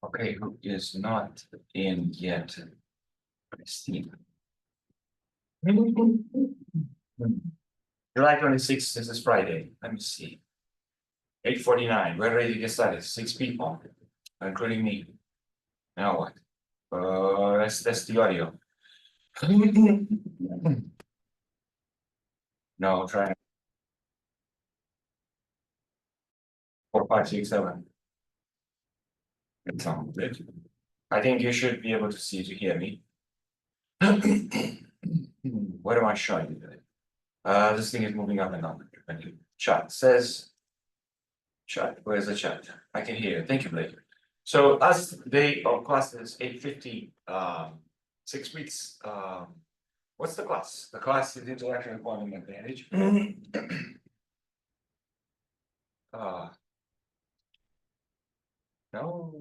Okay, who is not in yet? Christine. July 26th, this is Friday. Let me see. 8:49. We're ready to get started. 6 people, including me. Now what? That's the audio. No, try 4, 5, 6, 7. It sounds good. I think you should be able to see to hear me. What am I showing you today? This thing is moving up and down. Chat says. Chat, where's the chat? I can hear you. Thank you, Blake. So last day of class is 8:50, 6 weeks. What's the class? The class is Intellectual and Quantum Advantage. No,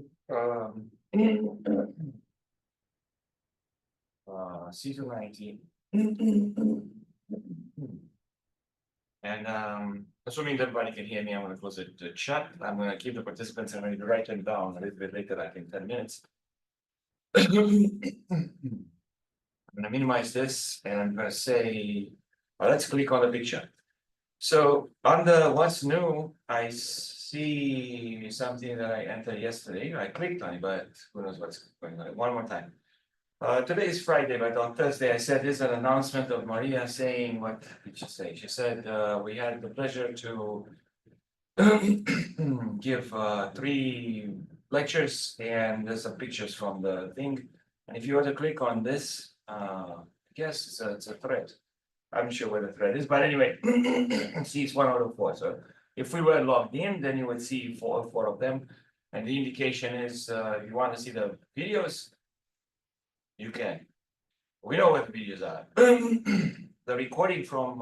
season 19. And assuming that everybody can hear me, I'm going to close the chat. I'm going to keep the participants and I'm going to write them down a little bit later, I think 10 minutes. I'm going to minimize this and I'm going to say, well, let's click on the picture. So under what's new, I see something that I entered yesterday. I clicked on it, but who knows what's going on. One more time. Today is Friday, but on Thursday I said there's an announcement of Maria saying, what did she say? She said we had the pleasure to give 3 lectures, and there's some pictures from the thing. And if you were to click on this, I guess it's a thread. I'm not sure where the thread is, but anyway, see it's 1 out of 4. So if we were logged in, then you would see four of them. And the indication is if you want to see the videos, you can. We know what the videos are. The recording from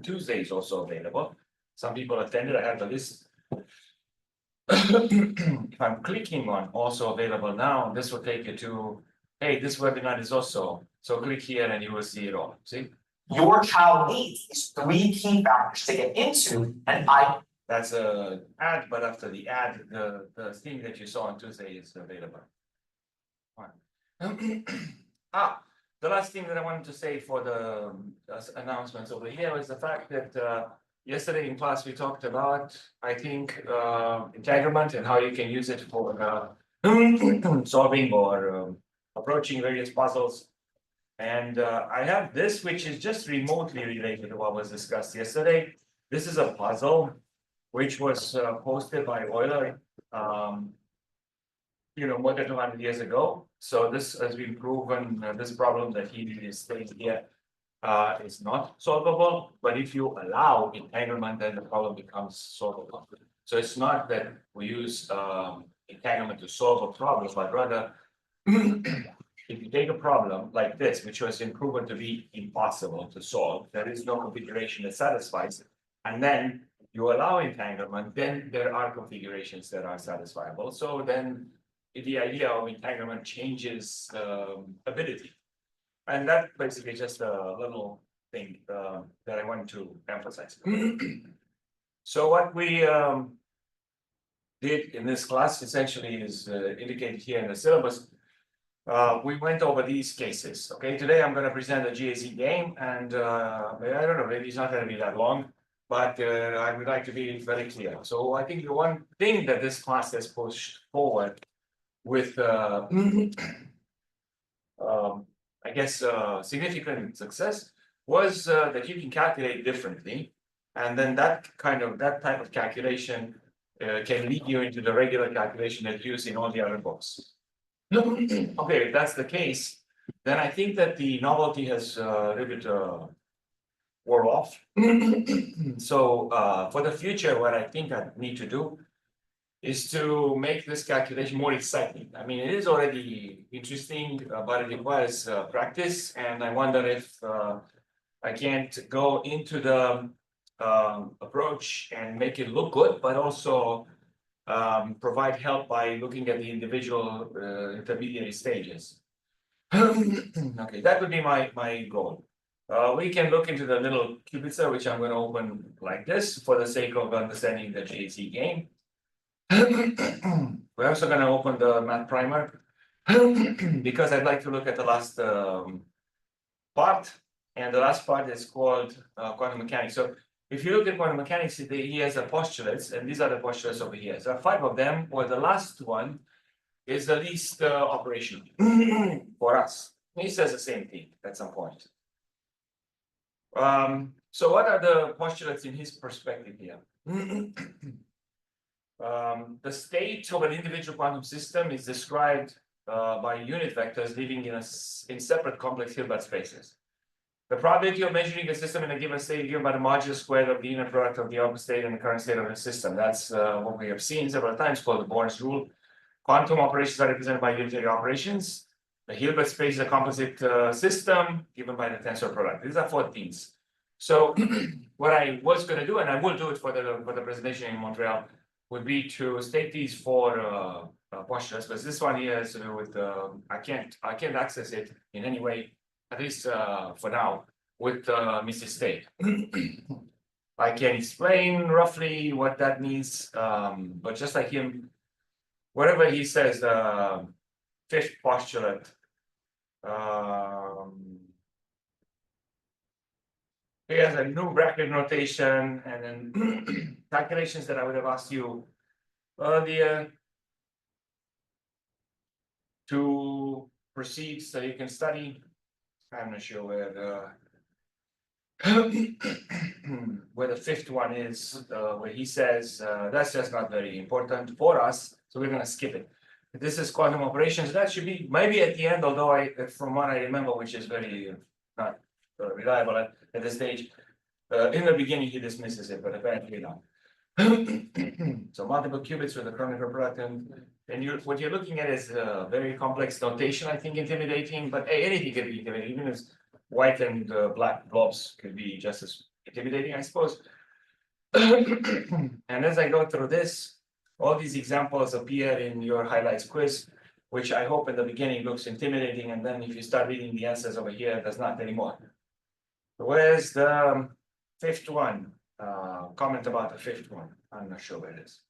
Tuesday is also available. Some people attended. I have the list. If I'm clicking on also available now, this will take you to, hey, this webinar is also. So click here and you will see it all. See? Your child needs these 3 key factors to get into an I. That's a ad, but after the ad, the thing that you saw on Tuesday is available. The last thing that I wanted to say for the announcements over here is the fact that yesterday in class we talked about, I think, entanglement and how you can use it for solving or approaching various puzzles. And I have this, which is just remotely related to what was discussed yesterday. This is a puzzle which was posted by Euler, more than 200 years ago. So this has been proven, this problem that he is stating here is not solvable. But if you allow entanglement, then the problem becomes solvable. So it's not that we use entanglement to solve a problem, but rather if you take a problem like this, which was proven to be impossible to solve, there is no configuration that satisfies it, and then you allow entanglement, then there are configurations that are satisfiable. So then the idea of entanglement changes ability. And that basically just a little thing that I want to emphasize. So what we did in this class essentially is indicated here in the syllabus. We went over these cases. Okay, today I'm going to present a GAC game, and I don't know, maybe it's not going to be that long, but I would like to be very clear. So I think the one thing that this class has pushed forward with I guess significant success was that you can calculate differently, and then that type of calculation can lead you into the regular calculation that's used in all the other books. Okay, if that's the case, then I think that the novelty has a little bit wore off. So for the future, what I think I need to do is to make this calculation more exciting. I mean, it is already interesting, but it requires practice. And I wonder if I can't go into the approach and make it look good, but also provide help by looking at the individual intermediary stages. Okay, that would be my goal. We can look into the little qubitzer, which I'm going to open like this for the sake of understanding the GAC game. We're also gonna open the math primer because I'd like to look at the last part, and the last part is called quantum mechanics. So if you look at quantum mechanics, he has the postulates, and these are the postulates over here. So 5 of them, or the last one is the least operational for us. He says the same thing at some point. So what are the postulates in his perspective here? The state of an individual quantum system is described by unit vectors living in separate complex Hilbert spaces. The probability of measuring a system in a given state is given by the modulus squared of the inner product of the open state and the current state of the system. That's what we have seen several times, called the Born's rule. Quantum operations are represented by unitary operations. The Hilbert space is a composite system given by the tensor product. These are 4 things. So what I was going to do, and I will do it for the presentation in Montreal, would be to state these 4 postulates, but this one here has to do with I can't access it in any way, at least for now, with Mrs. State. I can explain roughly what that means, but just like him, whatever he says, the 5th postulate, he has a new bracket notation, and then calculations that I would have asked you earlier to proceed so you can study. I'm not sure where the 5th one is, where he says that's just not very important for us, so we're going to skip it. This is quantum operations. That should be maybe at the end, although from what I remember, which is very not reliable at this stage, in the beginning he dismisses it, but apparently not. So multiple qubits with the Kronecker product, and what you're looking at is a very complex notation. I think intimidating, but anything can be intimidating, even as white and black blobs could be just as intimidating, I suppose. And as I go through this, all these examples appear in your highlights quiz, which I hope in the beginning looks intimidating, and then if you start reading the answers over here, it does not anymore. Where's the 5th one? Comment about the 5th one. I'm not sure where it is.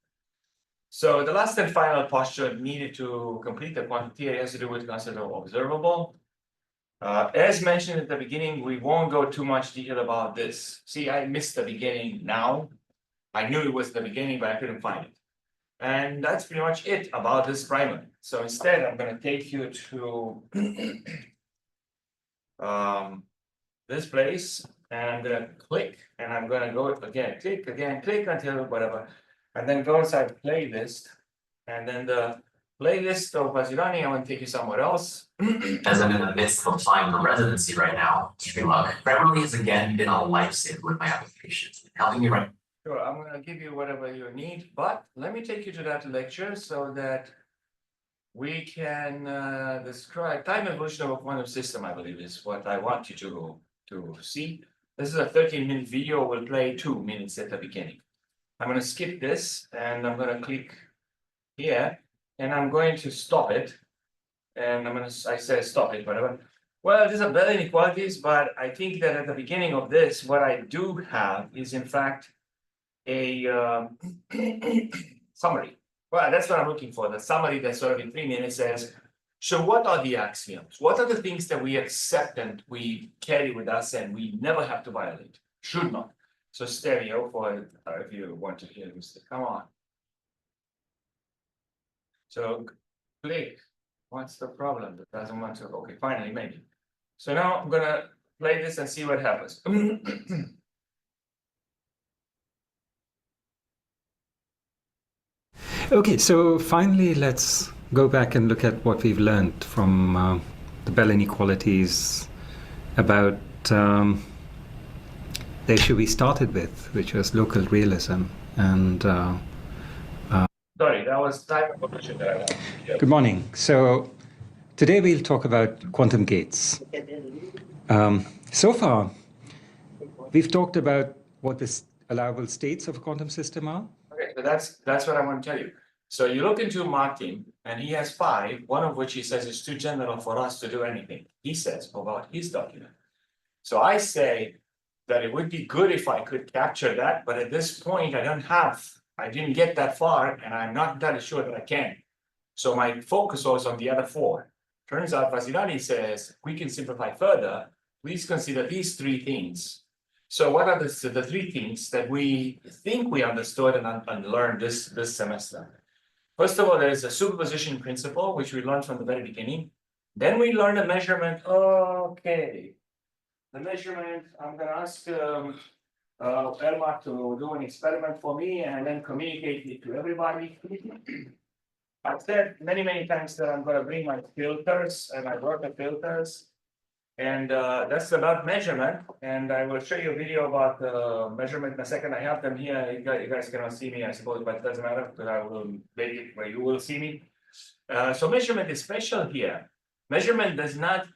So the last and final postulate needed to complete the quantum theory has to do with concept of observable. As mentioned at the beginning, we won't go too much detail about this. See, I missed the beginning now. I knew it was the beginning, but I couldn't find it. And that's pretty much it about this primer. So instead, I'm going to take you to this place, and I'm going to click, and I'm going to go again, click until whatever, and then go inside the playlist, and then the playlist of Vazirani, I want to take you somewhere else. As I'm in the midst of applying for residency right now, wish me luck. Grammarly has again been a lifesaver with my applications, helping me write. Sure, I'm going to give you whatever you need, but let me take you to that lecture so that we can describe time evolution of a quantum system, I believe is what I want you to see. This is a 13-minute video. We'll play 2 minutes at the beginning. I'm going to skip this, and I'm going to click here, and I'm going to stop it. And I said stop it, whatever. Well, these are Bell inequalities, but I think that at the beginning of this, what I do have is in fact a summary. Well, that's what I'm looking for. The summary that sort of in 3 minutes says, so what are the axioms? What are the things that we accept and we carry with us and we never have to violate? Should not. So stereo for if you want to hear this. Come on. So click. What's the problem? That doesn't want to. Okay, finally, maybe. So now I'm gonna play this and see what happens. Okay, so finally, let's go back and look at what we've learned from the Bell inequalities about the issue we started with, which was local realism. And sorry, that was type of question that I wanted. Good morning. So today we'll talk about quantum gates. So far, we've talked about what the allowable states of a quantum system are. Okay, so that's what I want to tell you. So you look into Martin, and he has 5, one of which he says is too general for us to do anything. He says about his document. So I say that it would be good if I could capture that, but at this point I don't have I didn't get that far, and I'm not entirely sure that I can. So my focus was on the other four. Turns out Vasilani says, we can simplify further. Please consider these three things. So what are the three things that we think we understood and learned this semester? First of all, there is a superposition principle, which we learned from the very beginning. Then we learned a measurement. Okay. The measurement, I'm gonna ask Elmar to do an experiment for me and then communicate it to everybody. I've said many times that I'm gonna bring my filters and I work with filters. And that's about measurement. And I will show you a video about measurement in a second. I have them here. You guys cannot see me, I suppose, but it doesn't matter because I will make it where you will see me. So measurement is special here. Measurement does not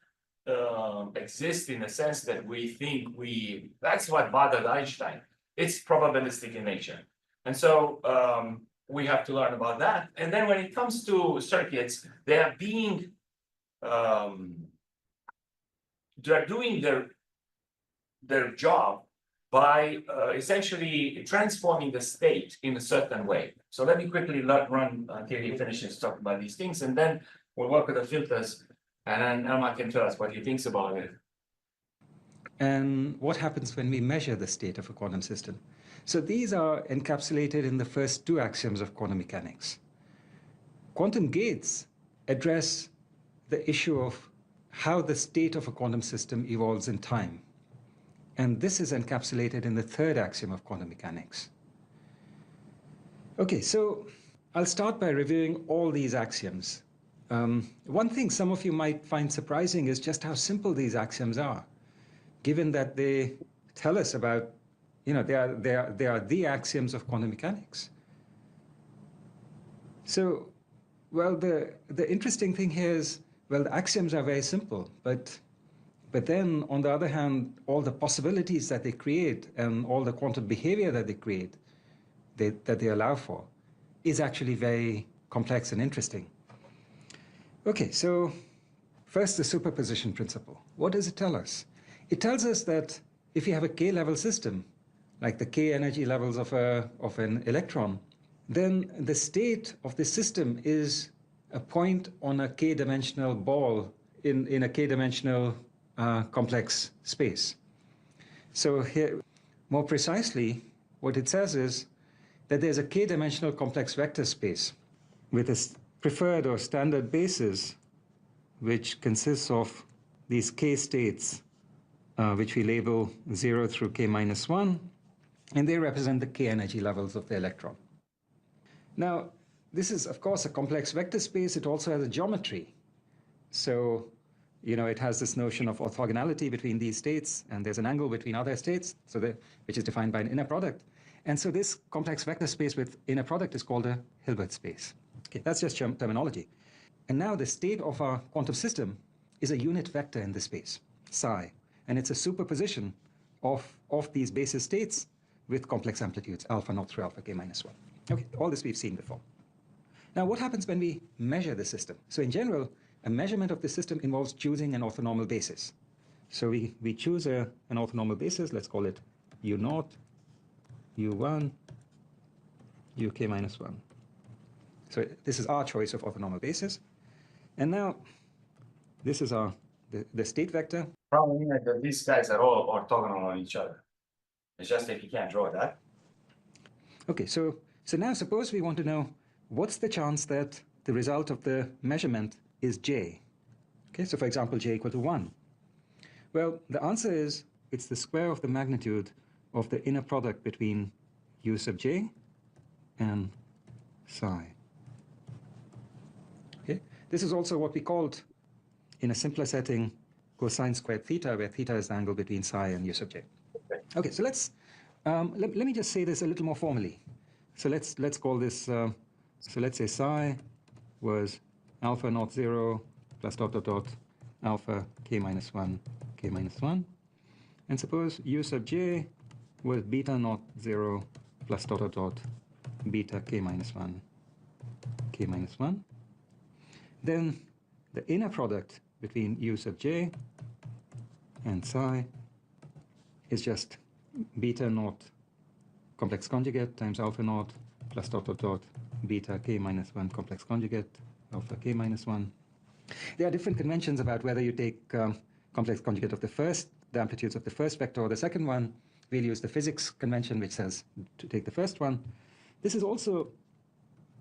exist in the sense that we think that's what bothered Einstein. It's probabilistic in nature. And so we have to learn about that. And then when it comes to circuits, they are being they're doing their job by essentially transforming the state in a certain way. So let me quickly run until he finishes talking about these things, and then we'll work with the filters, and then Elmar can tell us what he thinks about it. And what happens when we measure the state of a quantum system? So these are encapsulated in the first two axioms of quantum mechanics. Quantum gates address the issue of how the state of a quantum system evolves in time. And this is encapsulated in the third axiom of quantum mechanics. Okay, so I'll start by reviewing all these axioms. One thing some of you might find surprising is just how simple these axioms are, given that they tell us about, they are the axioms of quantum mechanics. So, well, the interesting thing here is, well, the axioms are very simple, but then on the other hand, all the possibilities that they create and all the quantum behavior that they create, that they allow for, is actually very complex and interesting. Okay, so first the superposition principle. What does it tell us? It tells us that if you have a k-level system, like the k energy levels of an electron, then the state of the system is a point on a k-dimensional ball in a k-dimensional complex space. So here, more precisely, what it says is that there's a k-dimensional complex vector space with a preferred or standard basis, which consists of these k states, which we label 0 through k minus 1, and they represent the k energy levels of the electron. Now, this is, of course, a complex vector space. It also has a geometry. So, it has this notion of orthogonality between these states, and there's an angle between other states, which is defined by an inner product. And so this complex vector space with inner product is called a Hilbert space. Okay, that's just terminology. And now the state of our quantum system is a unit vector in the space, psi. And it's a superposition of these basis states with complex amplitudes, alpha naught through alpha k minus 1. Okay, all this we've seen before. Now, what happens when we measure the system? So in general, a measurement of the system involves choosing an orthonormal basis. So we choose an orthonormal basis. Let's call it U0, U1, UK minus 1. So this is our choice of orthonormal basis. And now this is the state vector. Problem is that these guys are all orthogonal on each other. It's just that you can't draw that. Okay, so now suppose we want to know what's the chance that the result of the measurement is j. Okay, so for example, j equal to 1. Well, the answer is it's the square of the magnitude of the inner product between u sub j and psi. Okay, this is also what we called, in a simpler setting, cosine squared theta, where theta is the angle between psi and u sub j. Okay, so let me just say this a little more formally. So let's call this, so let's say psi was alpha naught 0 plus dot dot dot alpha k minus 1 k minus 1. And suppose u sub j was beta naught 0 plus dot dot dot beta k minus 1 k minus 1. Then the inner product between u sub j and psi is just beta naught complex conjugate times alpha naught plus dot dot dot beta k minus 1 complex conjugate alpha k minus 1. There are different conventions about whether you take complex conjugate of the amplitudes of the first vector or the second one. We'll use the physics convention, which says to take the first one. This is also,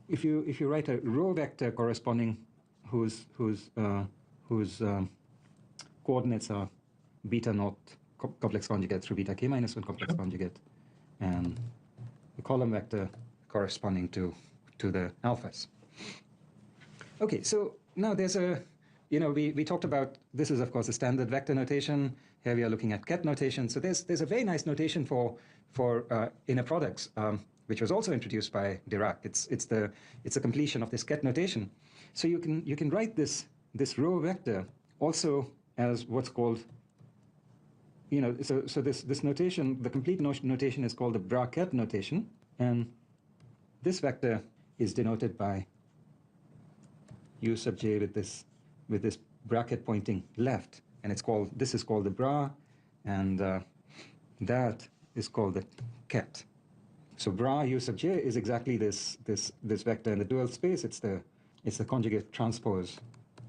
if you write a row vector corresponding whose coordinates are beta naught complex conjugate through beta k minus 1 complex conjugate, and the column vector corresponding to the alphas. Okay, so now there's a, we talked about, this is of course a standard vector notation. Here we are looking at ket notation. So there's a very nice notation for inner products, which was also introduced by Dirac. It's a completion of this ket notation. So you can write this row vector also as what's called, so this notation, the complete notation is called the Bra-Ket notation, and this vector is denoted by u sub j with this bracket pointing left, and this is called the bra, and that is called the ket. So bra u sub j is exactly this vector in the dual space. It's the conjugate transpose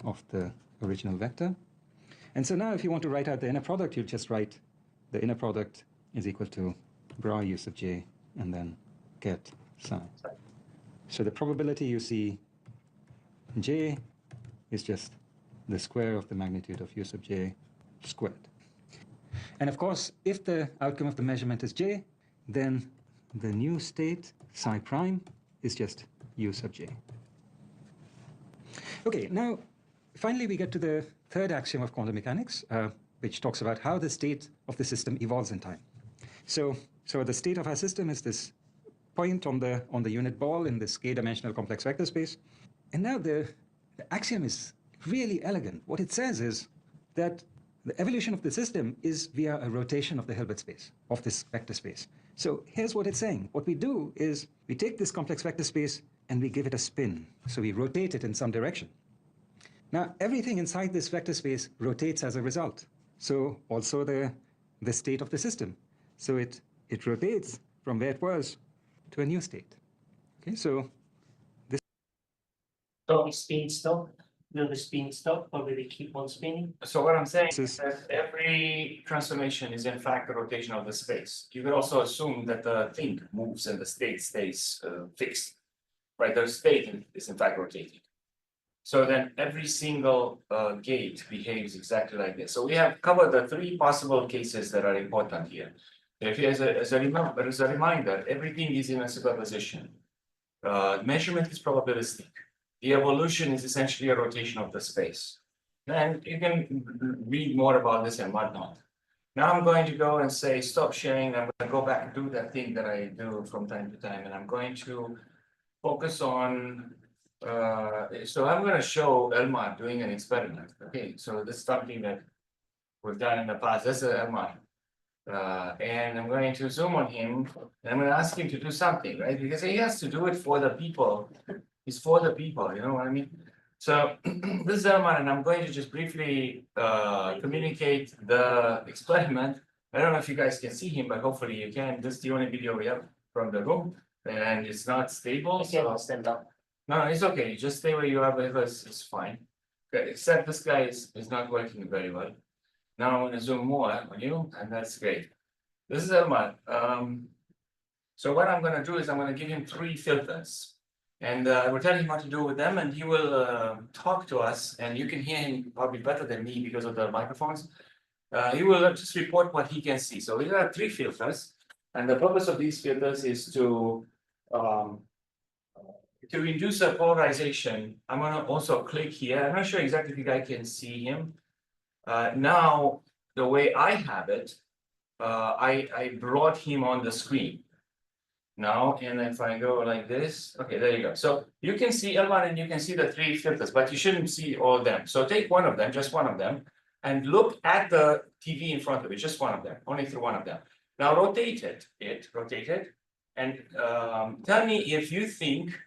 of the original vector. And so now if you want to write out the inner product, you'll just write the inner product is equal to bra u sub j and then ket psi. So the probability you see j is just the square of the magnitude of u sub j squared. And of course, if the outcome of the measurement is j, then the new state psi prime is just u sub j. Okay, now finally we get to the third axiom of quantum mechanics, which talks about how the state of the system evolves in time. So the state of our system is this point on the unit ball in this k-dimensional complex vector space. And now the axiom is really elegant. What it says is that the evolution of the system is via a rotation of the Hilbert space, of this vector space. So here's what it's saying. What we do is we take this complex vector space and we give it a spin. So we rotate it in some direction. Now, everything inside this vector space rotates as a result. So also the state of the system. So it rotates from where it was to a new state. Okay, so this. So the spin stop? Will the spin stop or will it keep on spinning? So what I'm saying is that every transformation is in fact a rotation of the space. You could also assume that the thing moves and the state stays fixed, right? The state is in fact rotating. So then every single gate behaves exactly like this. So we have covered the three possible cases that are important here. If as a reminder, everything is in a superposition. Measurement is probabilistic. The evolution is essentially a rotation of the space. And you can read more about this and whatnot. Now I'm going to go and say, stop sharing. I'm going to go back and do that thing that I do from time to time. And I'm going to focus on, so I'm going to show Elmar doing an experiment. Okay, so this is something that we've done in the past. This is Elmar. And I'm going to zoom on him and I'm going to ask him to do something, right? Because he has to do it for the people. It's for the people, you know what I mean? So this is Elmar, and I'm going to just briefly communicate the experiment. I don't know if you guys can see him, but hopefully you can. This is the only video we have from the room, and it's not stable. Okay, stand up. No, it's okay. Just stay where you are, because it's fine. Okay, except this guy is not working very well. Now I'm going to zoom more on you, and that's great. This is Elmar. So what I'm going to do is I'm going to give him 3 filters. And I will tell him what to do with them, and he will talk to us, and you can hear him probably better than me because of the microphones. He will just report what he can see. So we have 3 filters, and the purpose of these filters is to induce a polarization. I'm going to also click here. I'm not sure exactly if you guys can see him. Now, the way I have it, I brought him on the screen. Now, and if I go like this, okay, there you go. So you can see Elmar and you can see the 3 filters, but you shouldn't see all of them. So take one of them, just one of them, and look at the TV in front of you, just one of them, only through one of them. Now rotate it, and tell me if you think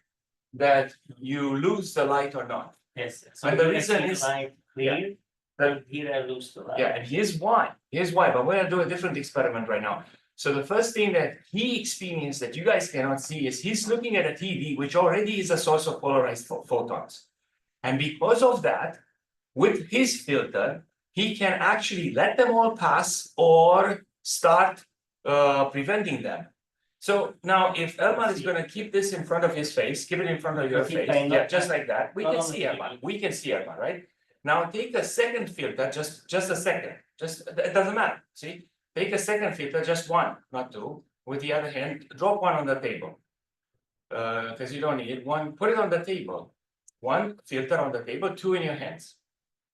that you lose the light or not. Yes. So And the reason is, light clear, that- here I lose the light. yeah, and here's why, but we're gonna do a different experiment right now. So the first thing that he experienced that you guys cannot see is he's looking at a TV, which already is a source of polarized photons. And because of that, with his filter, he can actually let them all pass or start preventing them. So now if Elmar is going to keep this in front of his face, keep it in front of your face, yeah, just like that, we can see Elmar. We can see Elmar, right? Now take a second filter, just a second, just it doesn't matter. See, take a second filter, just one, not two. With the other hand, drop one on the table. Because you don't need it. One, put it on the table. One filter on the table, two in your hands.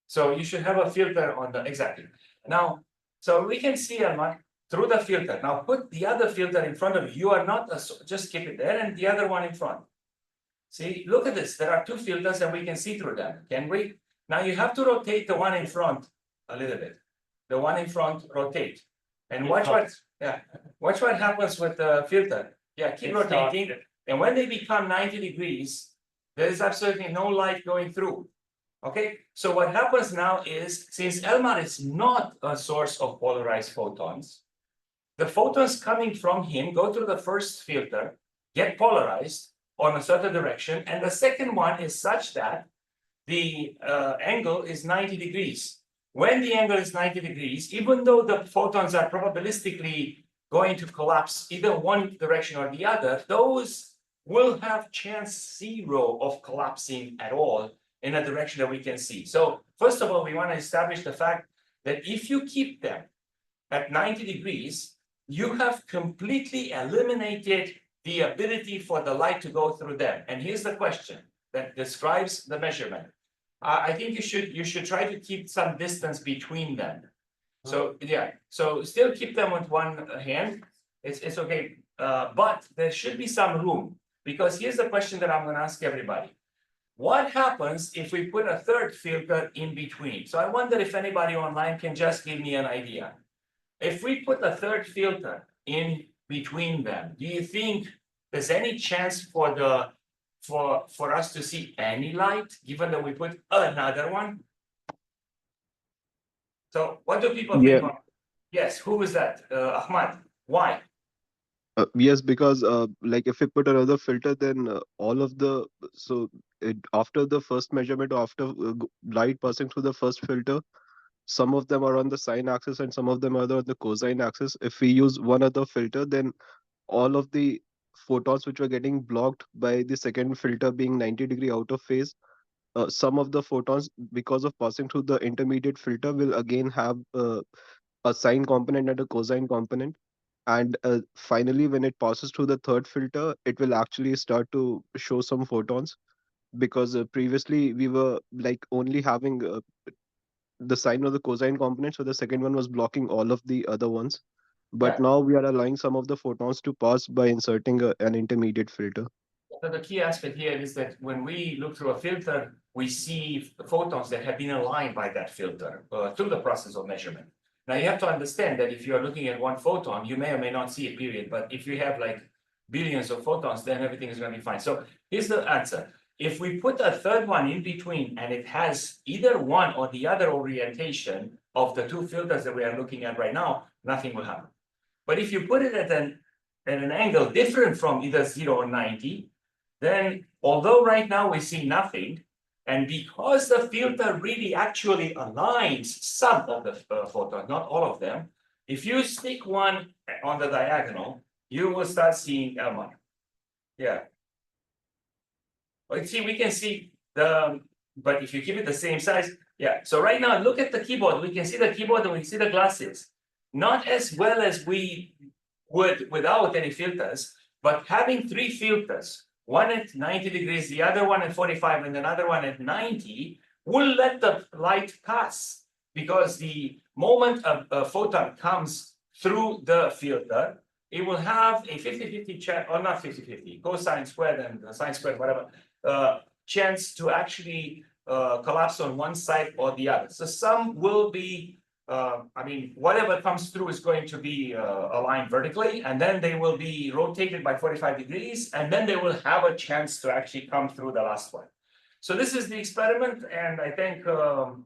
So you should have a filter on the exactly. Now, so we can see Elmar through the filter. Now put the other filter in front of you. You are not just keep it there and the other one in front. See, look at this. There are two filters and we can see through them. Can we? Now you have to rotate the one in front a little bit. The one in front, rotate. And watch what happens with the filter. Yeah, keep rotating. And when they become 90 degrees, there is absolutely no light going through. Okay, so what happens now is, since Elmar is not a source of polarized photons, the photons coming from him go through the first filter, get polarized on a certain direction, and the second one is such that the angle is 90 degrees. When the angle is 90 degrees, even though the photons are probabilistically going to collapse either one direction or the other, those will have chance zero of collapsing at all in a direction that we can see. So first of all, we want to establish the fact that if you keep them at 90 degrees, you have completely eliminated the ability for the light to go through them. And here's the question that describes the measurement. I think you should try to keep some distance between them. So yeah, so still keep them with one hand. It's okay, but there should be some room, because here's the question that I'm going to ask everybody. What happens if we put a third filter in between? So I wonder if anybody online can just give me an idea. If we put a third filter in between them, do you think there's any chance for us to see any light, given that we put another one? So what do people think of? Yes, who is that? Ahmad, why? Yes, because like if we put another filter, then all of the after the first measurement, or after light passing through the first filter, some of them are on the sine axis and some of them are on the cosine axis. If we use one other filter, then all of the photons which were getting blocked by the second filter being 90-degree out of phase, some of the photons, because of passing through the intermediate filter, will again have a sine component and a cosine component. And finally, when it passes through the third filter, it will actually start to show some photons, because previously we were like only having the sine or the cosine component, so the second one was blocking all of the other ones. But Yeah. now we are allowing some of the photons to pass by inserting an intermediate filter. So the key aspect here is that when we look through a filter, we see photons that have been aligned by that filter through the process of measurement. Now you have to understand that if you are looking at one photon, you may or may not see it, period. But if you have like billions of photons, then everything is going to be fine. So here's the answer. If we put a third one in between and it has either one or the other orientation of the two filters that we are looking at right now, nothing will happen. But if you put it at an angle different from either 0 or 90, then although right now we see nothing, and because the filter really actually aligns some of the photons, not all of them, if you stick one on the diagonal, you will start seeing Elmar. Yeah. But see, we can see but if you keep it the same size, yeah. So right now, look at the keyboard. We can see the keyboard and we see the glasses. Not as well as we would without any filters, but having three filters, one at 90 degrees, the other one at 45, and another one at 90, will let the light pass, because the moment a photon comes through the filter, it will have a 50-50 chance, or not 50-50, cosine squared and sine squared, whatever, chance to actually collapse on one side or the other. So some will be, I mean, whatever comes through is going to be aligned vertically, and then they will be rotated by 45 degrees, and then they will have a chance to actually come through the last one. So this is the experiment, and I think,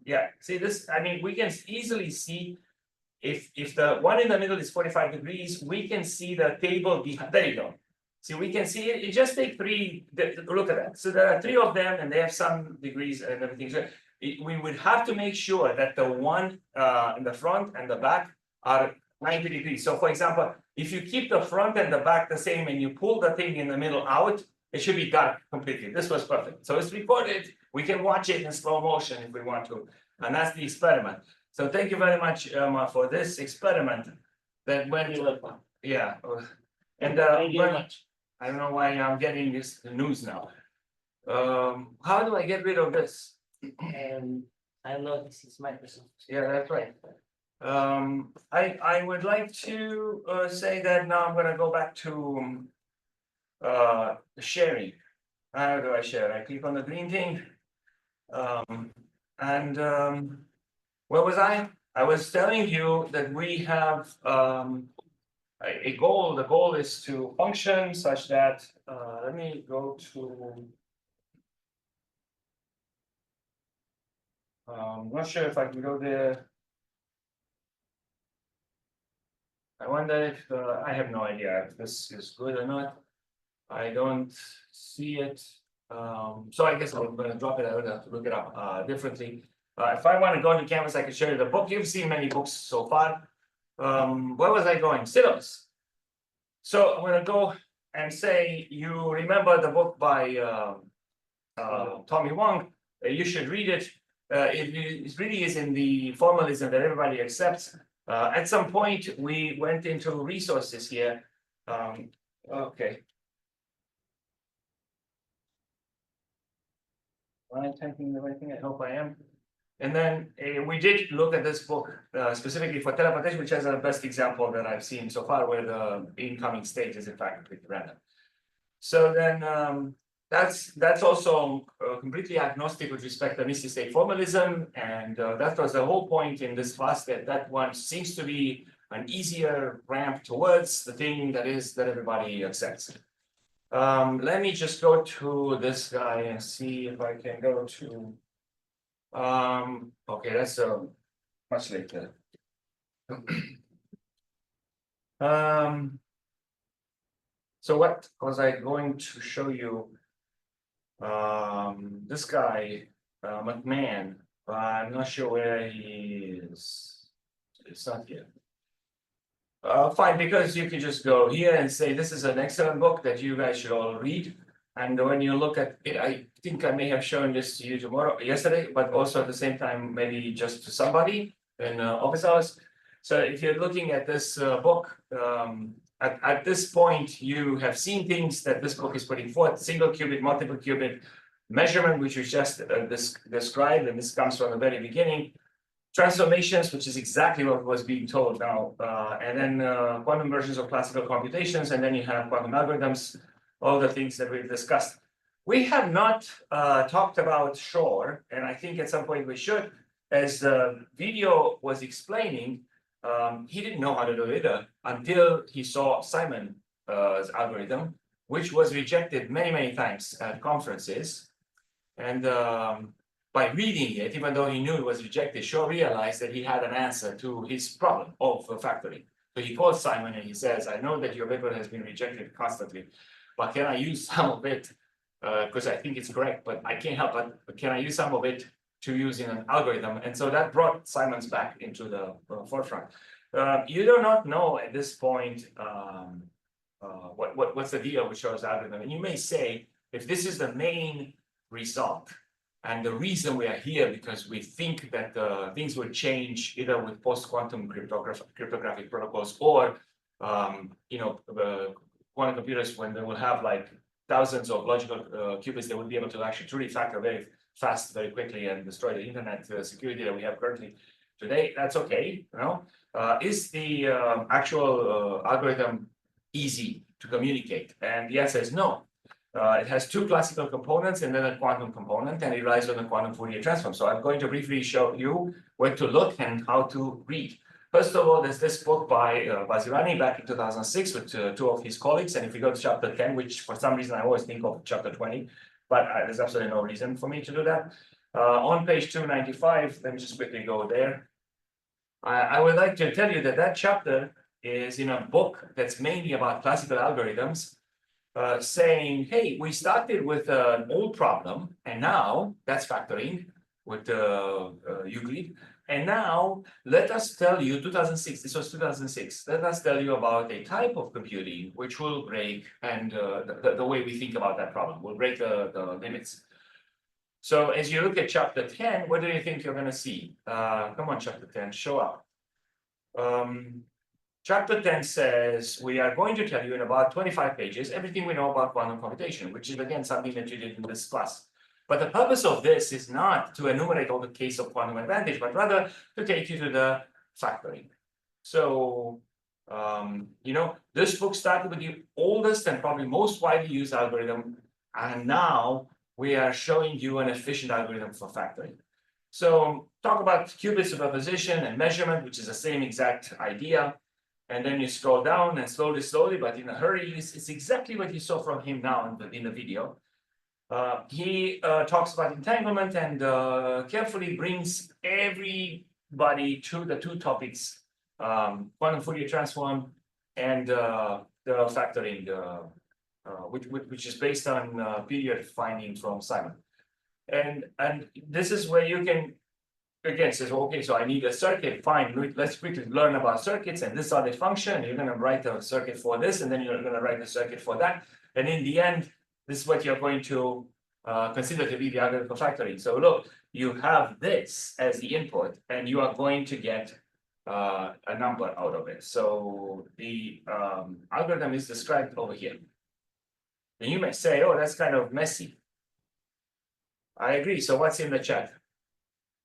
yeah, see this, I mean, we can easily see if the one in the middle is 45 degrees, we can see the table behind, there you go. See, we can see it, it just take three, look at that. So there are three of them and they have some degrees and everything. So we would have to make sure that the one in the front and the back are 90 degrees. So for example, if you keep the front and the back the same and you pull the thing in the middle out, it should be dark completely. This was perfect. So it's recorded. We can watch it in slow motion if we want to. And that's the experiment. So thank you very much, Irma, for this experiment that went, yeah. And Thank you very much. I don't know why I'm getting this news now. How do I get rid of this? And I know this is Microsoft. Yeah, that's right. I would like to say that now I'm gonna go back to sharing. How do I share? I click on the green thing. Where was I? I was telling you that we have a goal. The goal is to function such that let me go to not sure if I can go there. I wonder if I have no idea if this is good or not. I don't see it. So I guess I'm going to drop it. I would have to look it up differently. If I want to go into Canvas, I can show you the book. You've seen many books so far. Where was I going? Syllabus. So I'm going to go and say, you remember the book by Tommy Wong. You should read it. It really is in the formalism that everybody accepts. At some point, we went into resources here. Okay. Am I typing the right thing? I hope I am. And then we did look at this book specifically for teleportation, which has the best example that I've seen so far, where the incoming state is in fact completely random. So then that's also completely agnostic with respect to mystic state formalism, and that was the whole point in this class, that one seems to be an easier ramp towards the thing that everybody accepts. Let me just go to this guy and see if I can go to. Okay, that's much later. So what was I going to show you? This guy, McMahon, I'm not sure where he is. It's not here. Fine, because you can just go here and say, this is an excellent book that you guys should all read. And when you look at it, I think I may have shown this to you yesterday, but also at the same time, maybe just to somebody in office hours. So if you're looking at this book, at this point, you have seen things that this book is putting forth: single qubit, multiple qubit measurement, which was just described, and this comes from the very beginning. Transformations, which is exactly what was being told now, and then quantum versions of classical computations, and then you have quantum algorithms, all the things that we've discussed. We have not talked about Shor, and I think at some point we should. As the video was explaining, he didn't know how to do it until he saw Simon's algorithm, which was rejected many, many times at conferences. And by reading it, even though he knew it was rejected, Shor realized that he had an answer to his problem of factoring. So he calls Simon and he says, I know that your paper has been rejected constantly, but can I use some of it? Because I think it's correct, but I can't help it. But can I use some of it to use in an algorithm? And so that brought Simon's back into the forefront. You do not know at this point what's the deal with Shor's algorithm. And you may say, if this is the main result, and the reason we are here because we think that things will change either with post-quantum cryptographic protocols or quantum computers, when they will have like thousands of logical qubits, they will be able to actually truly factor very fast, very quickly, and destroy the internet security that we have currently today. That's okay. Is the actual algorithm easy to communicate? And the answer is no. It has two classical components and then a quantum component, and it relies on the quantum Fourier transform. So I'm going to briefly show you where to look and how to read. First of all, there's this book by Bazirani back in 2006 with two of his colleagues. And if you go to chapter 10, which for some reason I always think of chapter 20, but there's absolutely no reason for me to do that. On page 295, let me just quickly go there. I would like to tell you that that chapter is in a book that's mainly about classical algorithms, saying, hey, we started with an old problem, and now that's factoring with Euclid. And now let us tell you, 2006, this was 2006, let us tell you about a type of computing which will break, and the way we think about that problem will break the limits. So as you look at chapter 10, what do you think you're going to see? Come on, chapter 10, show up. Chapter 10 says, we are going to tell you in about 25 pages everything we know about quantum computation, which is again something that you did in this class. But the purpose of this is not to enumerate all the case of quantum advantage, but rather to take you to the factoring. So, this book started with the oldest and probably most widely used algorithm, and now we are showing you an efficient algorithm for factoring. So talk about qubit superposition and measurement, which is the same exact idea. And then you scroll down and slowly, but in a hurry, it's exactly what you saw from him now in the video. He talks about entanglement and carefully brings everybody to the two topics, quantum Fourier transform and the factoring, which is based on period finding from Simon. And this is where you can again says, okay, so I need a circuit, fine, let's quickly learn about circuits, and this is how they function. You're going to write a circuit for this, and then you're going to write a circuit for that. And in the end, this is what you're going to consider to be the algorithm for factoring. So look, you have this as the input, and you are going to get a number out of it. So the algorithm is described over here. And you may say, oh, that's kind of messy. I agree. So what's in the chat?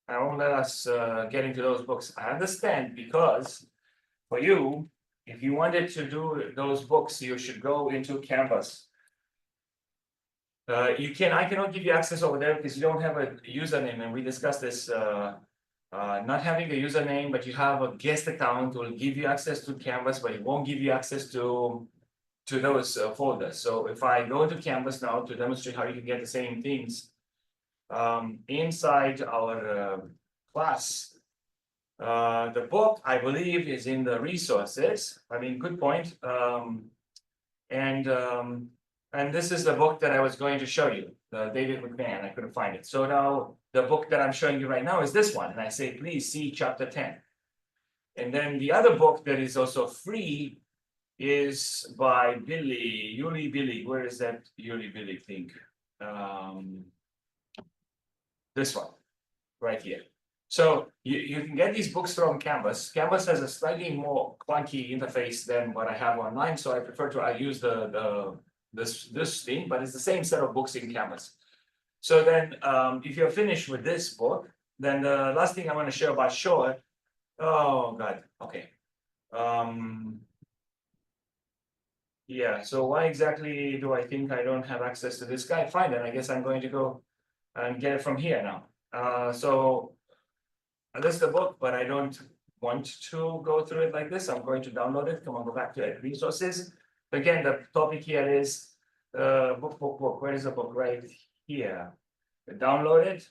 I won't let us get into those books. I understand, because for you, if you wanted to do those books, you should go into Canvas. I cannot give you access over there because you don't have a username, and we discussed this. Not having a username, but you have a guest account will give you access to Canvas, but it won't give you access to those folders. So if I go into Canvas now to demonstrate how you can get the same things, inside our class, the book, I believe, is in the resources. I mean, good point. And this is the book that I was going to show you, the David McMahon. I couldn't find it. So now the book that I'm showing you right now is this one. And I say, please see chapter 10. And then the other book that is also free is by Yuli Billig. Where is that Yuli Billig thing? This one, right here. So you can get these books from Canvas. Canvas has a slightly more clunky interface than what I have online, so I prefer to use this thing, but it's the same set of books in Canvas. So then, if you're finished with this book, then the last thing I want to share about Shor. Oh God, okay. Yeah. So why exactly do I think I don't have access to this guy? Fine, then I guess I'm going to go and get it from here now. So this is the book, but I don't want to go through it like this. I'm going to download it. Come on, go back to it. Resources. Again, the topic here is book. Where is the book? Right here. Download it.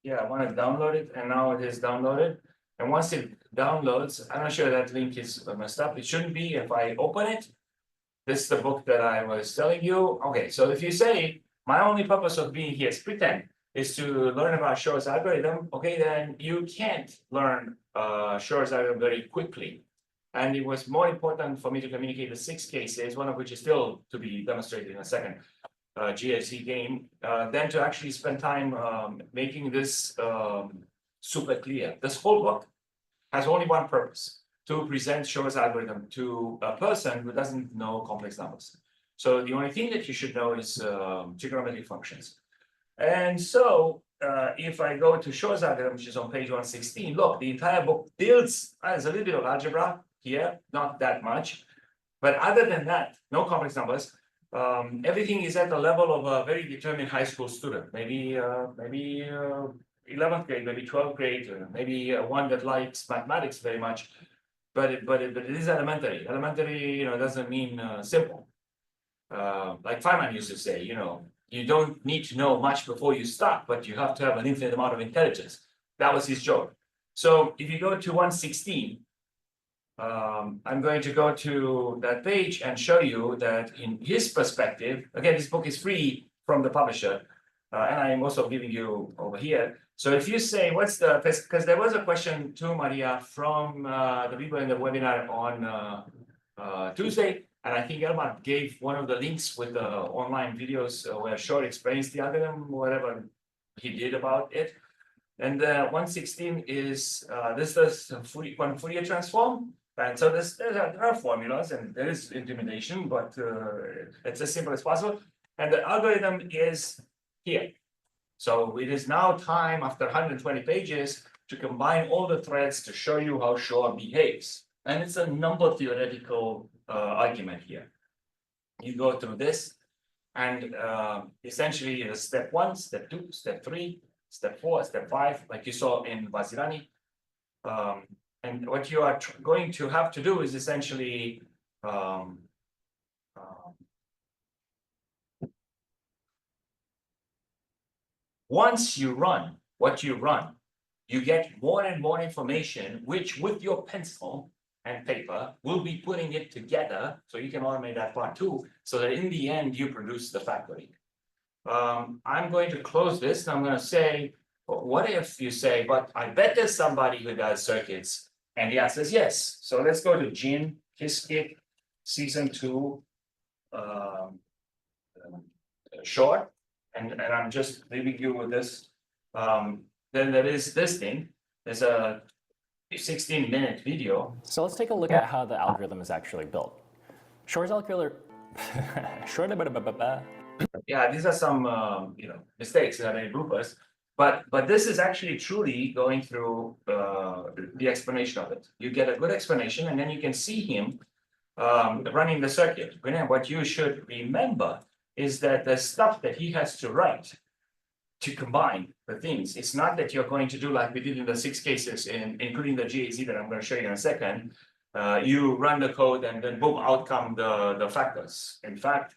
Yeah, I want to download it, and now it is downloaded. And once it downloads, I'm not sure that link is messed up. It shouldn't be. If I open it, this is the book that I was telling you. Okay, so if you say my only purpose of being here is pretend is to learn about Shor's algorithm, okay, then you can't learn Shor's algorithm very quickly. And it was more important for me to communicate the 6 cases, one of which is still to be demonstrated in a second, GSC game, than to actually spend time making this super clear. This whole book has only one purpose: to present Shor's algorithm to a person who doesn't know complex numbers. So the only thing that you should know is trigonometric functions. And so if I go to Shor's algorithm, which is on page 116, look, the entire book builds, there's a little bit of algebra here, not that much. But other than that, no complex numbers. Everything is at the level of a very determined high school student, maybe 11th grade, maybe 12th grade, maybe one that likes mathematics very much. But it is elementary. Elementary, doesn't mean simple. Like Feynman used to say, you don't need to know much before you start, but you have to have an infinite amount of intelligence. That was his joke. So if you go to 116, I'm going to go to that page and show you that in his perspective, again, this book is free from the publisher, and I am also giving you over here. So if you say, what's the, because there was a question too, Maria, from the people in the webinar on Tuesday, and I think Elmar gave one of the links with the online videos where Shor explains the algorithm, whatever he did about it. And 116 is this is one Fourier transform. And so there are formulas and there is intimidation, but it's as simple as possible. And the algorithm is here. So it is now time after 120 pages to combine all the threads to show you how Shor behaves. And it's a number theoretical argument here. You go through this and essentially it is step 1, step 2, step 3, step 4, step 5, like you saw in Vazirani. And what you are going to have to do is essentially once you run what you run, you get more and more information, which with your pencil and paper will be putting it together. So you can automate that part too, so that in the end you produce the factoring. I'm going to close this and I'm going to say, what if you say, but I bet there's somebody who does circuits, and the answer is yes. So let's go to Jim Kiskit, season 2, short, and I'm just leaving you with this. Then there is this thing. There's a 16-minute video. So let's take a look at how the algorithm is actually built. Shor's algorithm. Yeah, these are some mistakes that are bloopers, but this is actually truly going through the explanation of it. You get a good explanation, and then you can see him running the circuit. What you should remember is that the stuff that he has to write to combine the things, it's not that you're going to do like we did in the 6 cases, including the GAZ that I'm going to show you in a second. You run the code and then boom, out come the factors. In fact,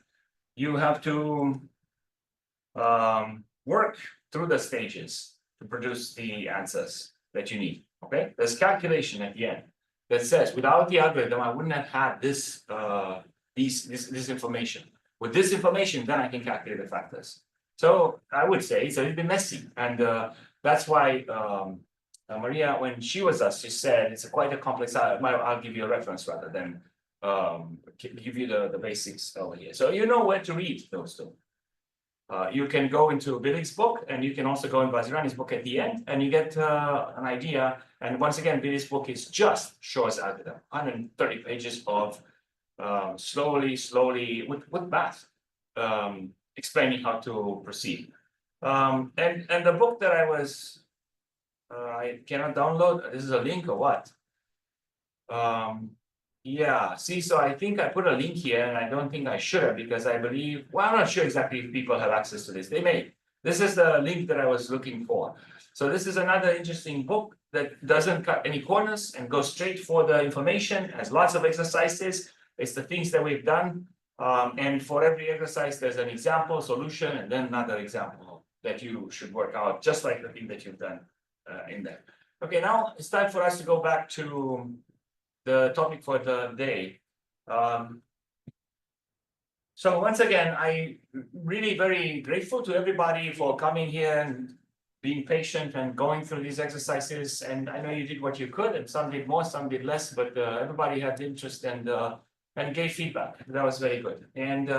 you have to work through the stages to produce the answers that you need. Okay, there's calculation at the end that says without the algorithm, I wouldn't have had this this information. With this information, then I can calculate the factors. So I would say it's a little bit messy, and that's why Maria, when she was asked, she said it's quite a complex. I'll give you a reference rather than give you the basics over here. So you know where to read those two. You can go into Billy's book, and you can also go in Vazirani's book at the end, and you get an idea. And once again, Billy's book is just Shor's algorithm, 130 pages of slowly with math, explaining how to proceed. And the book that I cannot download. This is a link or what? Yeah, see, so I think I put a link here, and I don't think I should have, because I believe, well, I'm not sure exactly if people have access to this. They may. This is the link that I was looking for. So this is another interesting book that doesn't cut any corners and goes straight for the information, has lots of exercises. It's the things that we've done. And for every exercise, there's an example, solution, and then another example that you should work out, just like the thing that you've done in there. Okay, now it's time for us to go back to the topic for the day. So once again, I really very grateful to everybody for coming here and being patient and going through these exercises. And I know you did what you could, and some did more, some did less, but everybody had interest and gave feedback. That was very good. And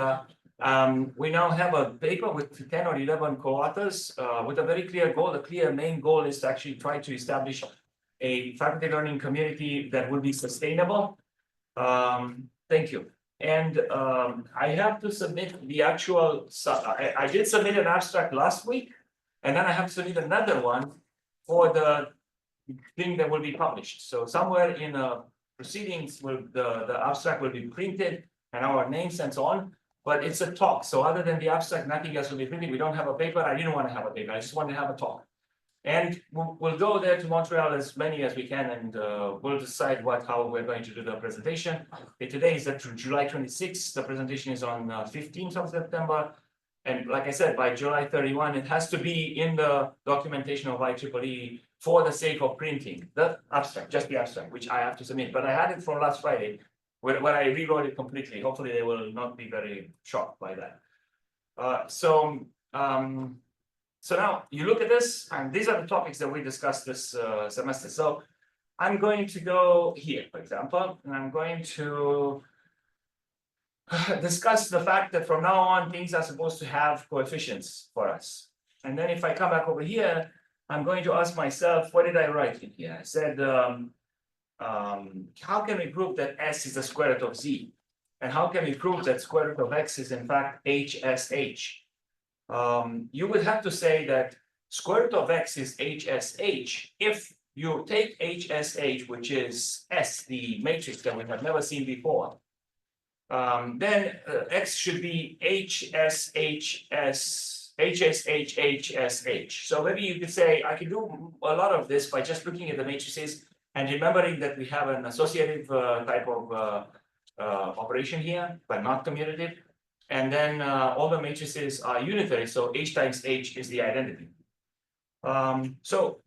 we now have a paper with 10 or 11 co-authors with a very clear goal. The clear main goal is to actually try to establish a faculty learning community that will be sustainable. Thank you. And I have to submit the actual, I did submit an abstract last week, and then I have to submit another one for the thing that will be published. So somewhere in proceedings, the abstract will be printed and our names and so on, but it's a talk. So other than the abstract, nothing else will be printed. We don't have a paper. I didn't want to have a paper. I just wanted to have a talk. And we'll go there to Montreal as many as we can, and we'll decide how we're going to do the presentation. Today is July 26th. The presentation is on 15th of September. And like I said, by July 31, it has to be in the documentation of IEEE for the sake of printing, the abstract, just the abstract, which I have to submit. But I had it from last Friday, when I rewrote it completely. Hopefully they will not be very shocked by that. So now you look at this, and these are the topics that we discussed this semester. So I'm going to go here, for example, and I'm going to discuss the fact that from now on, things are supposed to have coefficients for us. And then if I come back over here, I'm going to ask myself, what did I write in here? I said, how can we prove that S is the square root of Z? And how can we prove that square root of X is in fact HSH? You would have to say that square root of X is HSH if you take HSH, which is S, the matrix that we have never seen before. Then X should be HSHSH. So maybe you could say, I can do a lot of this by just looking at the matrices and remembering that we have an associative type of operation here, but not commutative. And then all the matrices are unitary, so H times H is the identity. So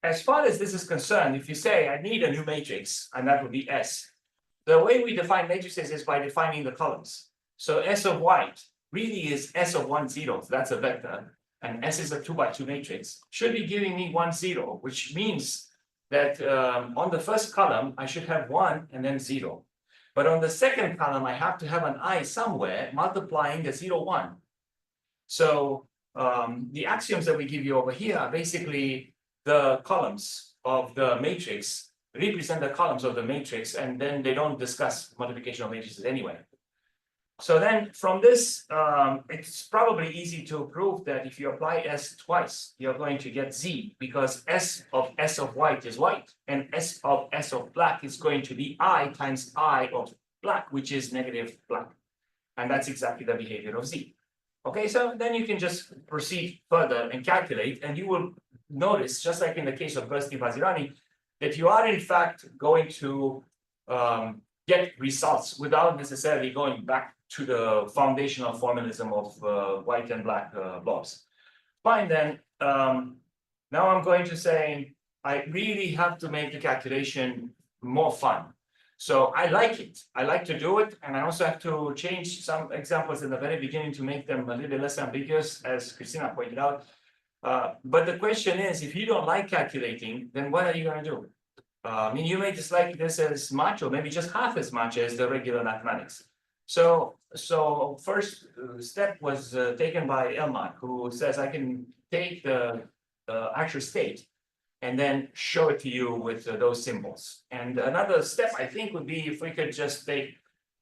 as far as this is concerned, if you say I need a new matrix, and that would be S, the way we define matrices is by defining the columns. So S of white really is S of 1, 0. So that's a vector. And S is a 2 by 2 matrix. Should be giving me 1, 0, which means that on the first column, I should have 1 and then 0. But on the second column, I have to have an I somewhere multiplying the 0, 1. So the axioms that we give you over here are basically the columns of the matrix represent the columns of the matrix, and then they don't discuss multiplication of matrices anyway. So then from this, it's probably easy to prove that if you apply S twice, you're going to get Z, because S of white is white, and S of black is going to be I times I of black, which is negative black. And that's exactly the behavior of Z. Okay, so then you can just proceed further and calculate, and you will notice, just like in the case of Bursti-Vazirani, that you are in fact going to get results without necessarily going back to the foundational formalism of white and black blobs. Fine, then now I'm going to say I really have to make the calculation more fun. So I like it. I like to do it, and I also have to change some examples in the very beginning to make them a little bit less ambiguous, as Christina pointed out. But the question is, if you don't like calculating, then what are you going to do? I mean, you may dislike this as much, or maybe just half as much as the regular mathematics. So first step was taken by Elmar, who says I can take the actual state and then show it to you with those symbols. And another step, I think, would be if we could just take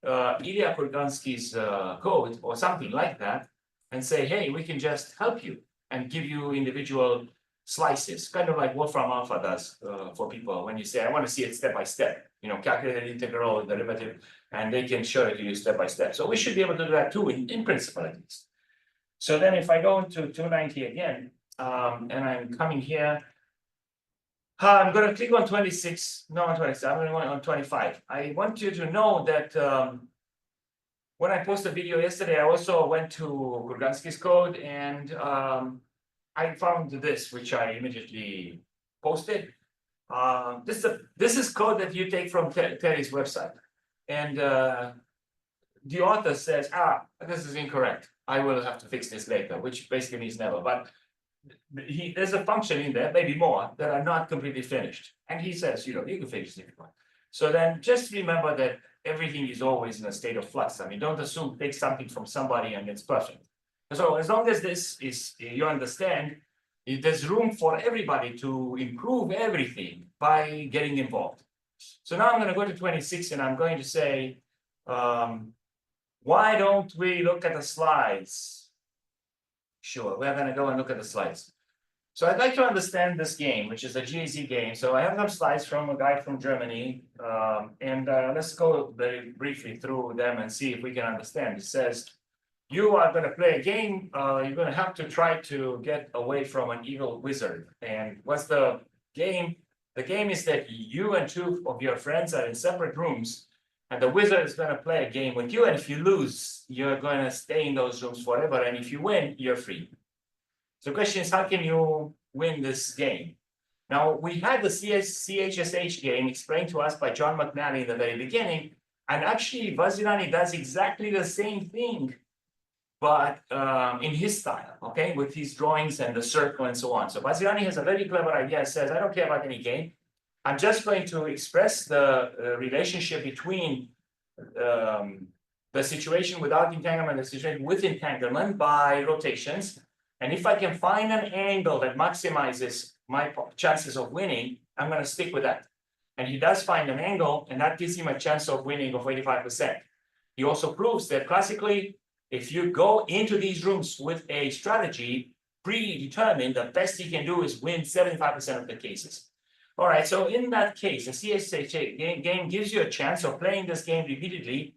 Ilya Kurgansky's code or something like that and say, hey, we can just help you and give you individual slices, kind of like Wolfram Alpha does for people when you say, I want to see it step by step, you know, calculated integral, derivative, and they can show it to you step by step. So we should be able to do that too, in principle at least. So then if I go into 290 again, and I'm coming here, I'm going to click on 26, no, on 27, I'm going on 25. I want you to know that when I posted a video yesterday, I also went to Kurgansky's code, and I found this, which I immediately posted. This is code that you take from Terry's website. And the author says, this is incorrect. I will have to fix this later, which basically means never. But there's a function in there, maybe more, that are not completely finished. And he says, you know, you can finish it if you want. So then just remember that everything is always in a state of flux. I mean, don't assume take something from somebody and it's perfect. So as long as this is, you understand, there's room for everybody to improve everything by getting involved. So now I'm going to go to 26 and I'm going to say, why don't we look at the slides? Sure, we're going to go and look at the slides. So I'd like to understand this game, which is a GAZ game. So I have some slides from a guy from Germany, and let's go very briefly through them and see if we can understand. It says, you are going to play a game. You're going to have to try to get away from an evil wizard. And what's the game? The game is that you and two of your friends are in separate rooms, And the wizard is going to play a game with you. And if you lose, you're going to stay in those rooms forever. And if you win, you're free. So the question is, how can you win this game? Now, we had the CHSH game explained to us by John McNally in the very beginning. And actually, Vazirani does exactly the same thing, but in his style, okay, with his drawings and the circle and so on. So Vazirani has a very clever idea. It says, I don't care about any game. I'm just going to express the relationship between the situation without entanglement and the situation with entanglement by rotations. And if I can find an angle that maximizes my chances of winning, I'm going to stick with that. And he does find an angle, and that gives him a chance of winning of 85%. He also proves that classically, if you go into these rooms with a strategy predetermined, the best you can do is win 75% of the cases. All right, so in that case, the CHSH game gives you a chance of playing this game repeatedly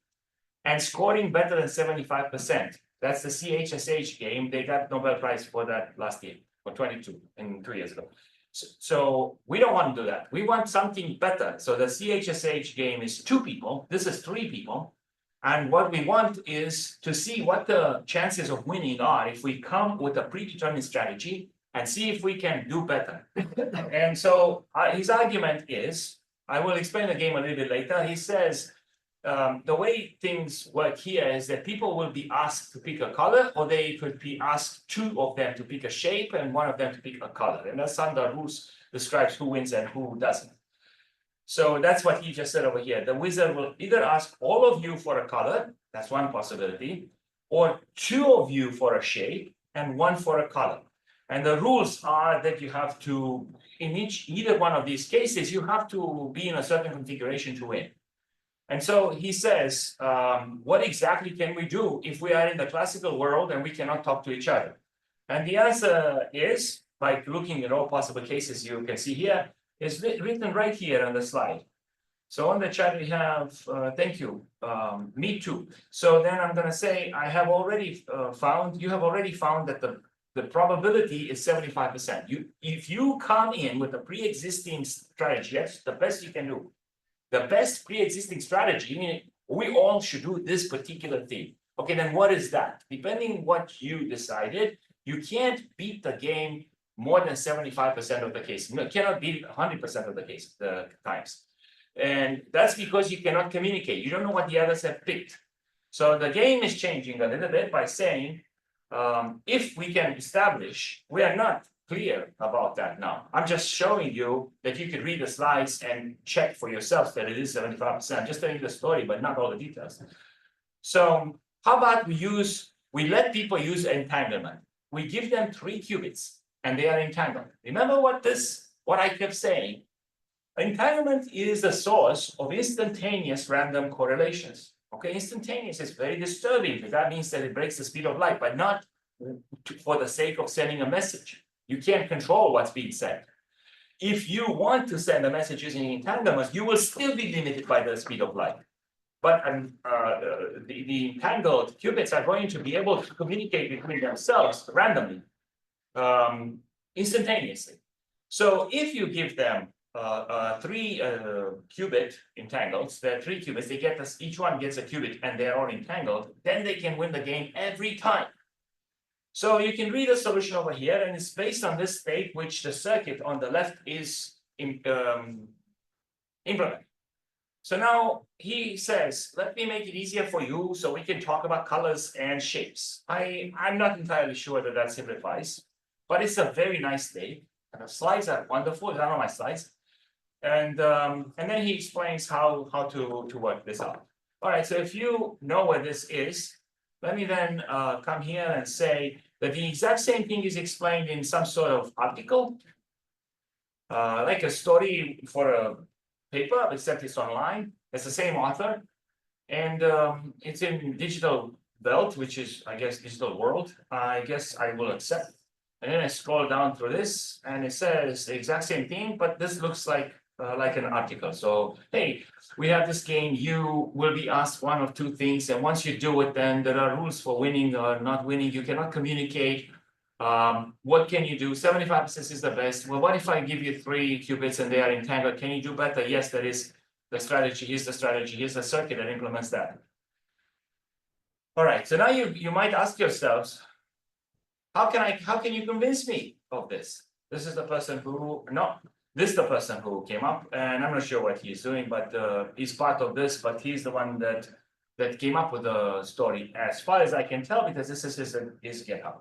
and scoring better than 75%. That's the CHSH game. They got Nobel Prize for that last year, or 22, and 2 years ago. So we don't want to do that. We want something better. So the CHSH game is 2 people. This is 3 people. And what we want is to see what the chances of winning are if we come with a predetermined strategy and see if we can do better. And so his argument is, I will explain the game a little bit later. He says, the way things work here is that people will be asked to pick a color, or they could be asked 2 of them to pick a shape and 1 of them to pick a color. And that's how the rules describes who wins and who doesn't. So that's what he just said over here. The wizard will either ask all of you for a color, that's one possibility, or 2 of you for a shape and 1 for a color. And the rules are that you have to, in either one of these cases, you have to be in a certain configuration to win. And so he says, what exactly can we do if we are in the classical world and we cannot talk to each other? And the answer is, by looking at all possible cases you can see here, is written right here on the slide. So on the chat we have, thank you, me too. So then I'm gonna say, I have already found, you have already found that the probability is 75%. If you come in with a pre-existing strategy, that's the best you can do. The best pre-existing strategy, meaning we all should do this particular thing. Okay, then what is that? Depending what you decided, you can't beat the game more than 75% of the cases. You cannot beat 100% of the cases, the times. And that's because you cannot communicate. You don't know what the others have picked. So the game is changing a little bit by saying, if we can establish, we are not clear about that now. I'm just showing you that you could read the slides and check for yourself that it is 75%. I'm just telling you the story, but not all the details. So how about we let people use entanglement. We give them 3 qubits and they are entangled. Remember what I kept saying? Entanglement is the source of instantaneous random correlations. Okay, instantaneous is very disturbing because that means that it breaks the speed of light, but not for the sake of sending a message. You can't control what's being said. If you want to send a message using entanglement, you will still be limited by the speed of light. But the entangled qubits are going to be able to communicate between themselves randomly, instantaneously. So if you give them 3 qubit entangles, there are 3 qubits, they get this, each one gets a qubit and they're all entangled, then they can win the game every time. So you can read the solution over here, and it's based on this state, which the circuit on the left is implemented. So now he says, let me make it easier for you so we can talk about colors and shapes. I'm not entirely sure that simplifies, but it's a very nice state. And the slides are wonderful. They're on my slides. And then he explains how to work this out. All right, so if you know what this is, let me then come here and say that the exact same thing is explained in some sort of article, like a story for a paper, except it's online. It's the same author, and it's in Digital Belt, which is, I guess, Digital World. I guess I will accept. And then I scroll down through this, and it says the exact same thing, but this looks like an article. So, hey, we have this game. You will be asked 1 of 2 things, and once you do it, then there are rules for winning or not winning. You cannot communicate. What can you do? 75% is the best. Well, what if I give you 3 qubits and they are entangled? Can you do better? Yes, there is the strategy, here's the strategy, here's the circuit that implements that. All right, so now you might ask yourselves, how can you convince me of this? This is the person who, no, this is the person who came up, and I'm not sure what he's doing, but he's part of this, but he's the one that came up with the story, as far as I can tell, because this is his GitHub.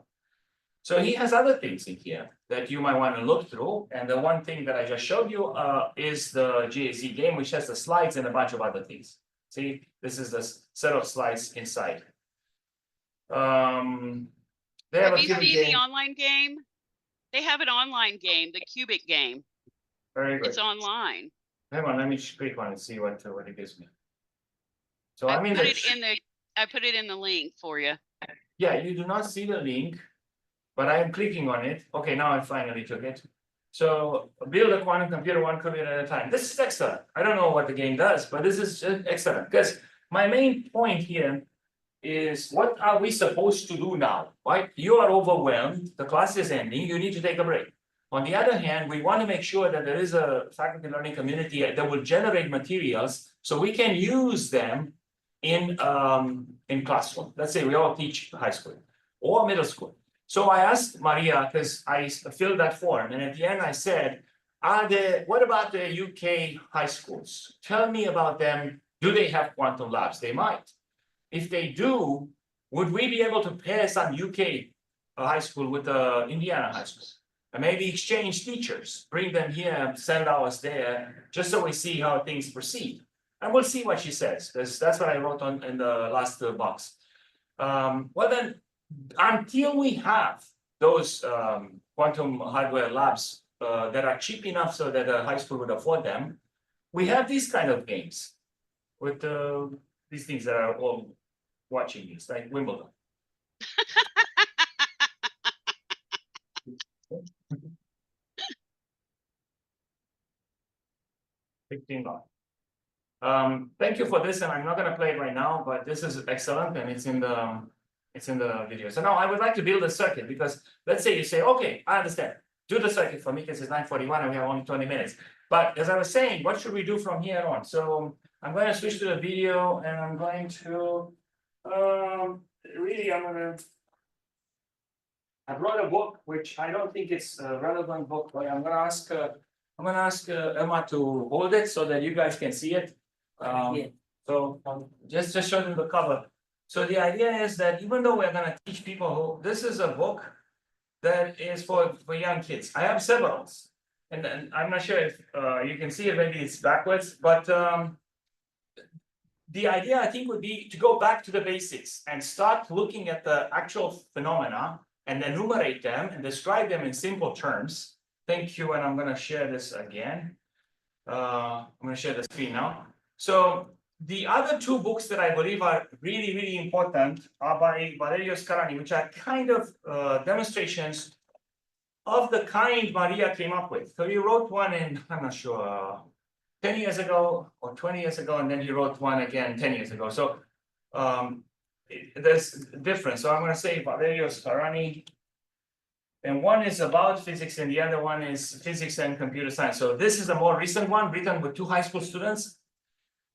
So he has other things in here that you might want to look through. And the one thing that I just showed you is the GAZ game, which has the slides and a bunch of other things. See, this is the set of slides inside. They have Have a you cubic seen the game. online game? They have an online game, the Cubic game. Very good. It's online. Hang on, let me click on and see what it gives me. So I I'm in put the it in the I put it in the link for you. yeah, you do not see the link, but I am clicking on it. Okay, now I finally took it. So build a quantum computer one qubit at a time. This is excellent. I don't know what the game does, but this is excellent because my main point here is what are we supposed to do now, right? You are overwhelmed, the class is ending, you need to take a break. On the other hand, we want to make sure that there is a faculty learning community that will generate materials so we can use them in classroom. Let's say we all teach high school or middle school. So I asked Maria, because I filled that form, and at the end I said, what about the UK high schools? Tell me about them. Do they have quantum labs? They might. If they do, would we be able to pair some UK high school with the Indiana high school? And maybe exchange teachers, bring them here, send ours there, just so we see how things proceed. And we'll see what she says, because that's what I wrote on in the last box. Well then, until we have those quantum hardware labs that are cheap enough so that a high school would afford them, we have these kind of games with these things that are all watching this, like Wimbledon. 15 dollars. Thank you for this, and I'm not going to play it right now, but this is excellent, and it's in the video. So now I would like to build a circuit because let's say you say, okay, I understand. Do the circuit for me because it's 9:41 and we have only 20 minutes. But as I was saying, what should we do from here on? So I'm going to switch to the video, and I'm going to I wrote a book, which I don't think it's a relevant book, but I'm gonna ask Emma to hold it so that you guys can see it. So just show them the cover. So the idea is that even though we're gonna teach people this is a book that is for young kids. I have several, and I'm not sure if you can see it. Maybe it's backwards, but the idea I think would be to go back to the basics and start looking at the actual phenomena and enumerate them and describe them in simple terms. Thank you, and I'm going to share this again. I'm going to share the screen now. So the other two books that I believe are really, really important are by Valerio Scarani, which are kind of demonstrations of the kind Maria came up with. So he wrote one in, I'm not sure, 10 years ago or 20 years ago, and then he wrote one again 10 years ago. So there's difference. So I'm going to say Valerio Scarani, and one is about physics, and the other one is physics and computer science. So this is a more recent one written with 2 high school students.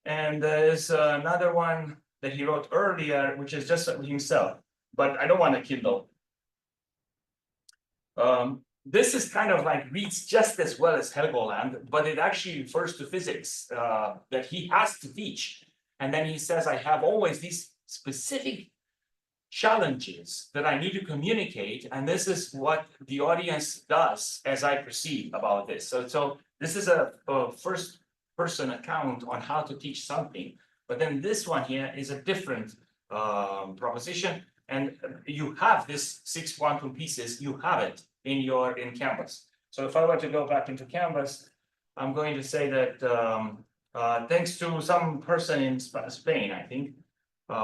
And there's another one that he wrote earlier, which is just himself, but I don't want to Kindle. This is kind of like reads just as well as Helgoland, but it actually refers to physics that he has to teach. And then he says, I have always these specific challenges that I need to communicate, and this is what the audience does as I perceive about this. So this is a first person account on how to teach something, but then this one here is a different proposition, and you have this 6 quantum pieces, you have it in Canvas. So if I were to go back into Canvas, I'm going to say that thanks to some person in Spain, I think,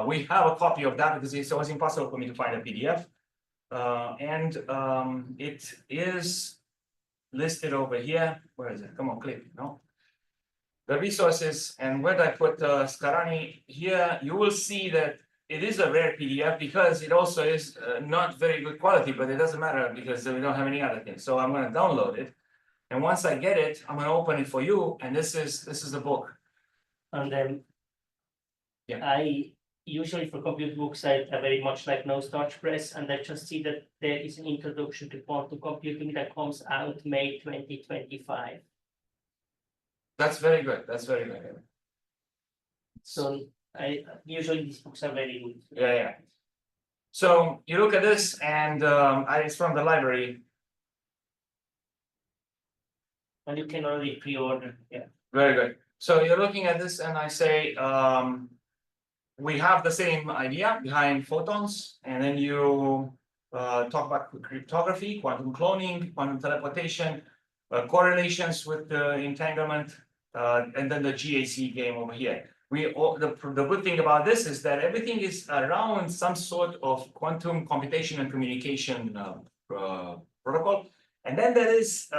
we have a copy of that because it was impossible for me to find a PDF. It is listed over here. Where is it? Come on, click, no? The resources, and where I put Scarani here, you will see that it is a rare PDF because it also is not very good quality, but it doesn't matter because we don't have any other things. So I'm going to download it. And once I get it, I'm going to open it for you. And this is the book. And then Yeah. I usually for computer books, I very much like No Starch Press, and I just see that there is an introduction to quantum computing that comes out May 2025. That's very good. That's very good. So I usually these books are very good. Yeah, yeah. So you look at this, and it's from the library. And you can already pre-order. Yeah. Very good. So you're looking at this, and I say, we have the same idea behind photons, and then you talk about cryptography, quantum cloning, quantum teleportation, correlations with the entanglement, and then the GAC game over here. The good thing about this is that everything is around some sort of quantum computation and communication protocol, and then there is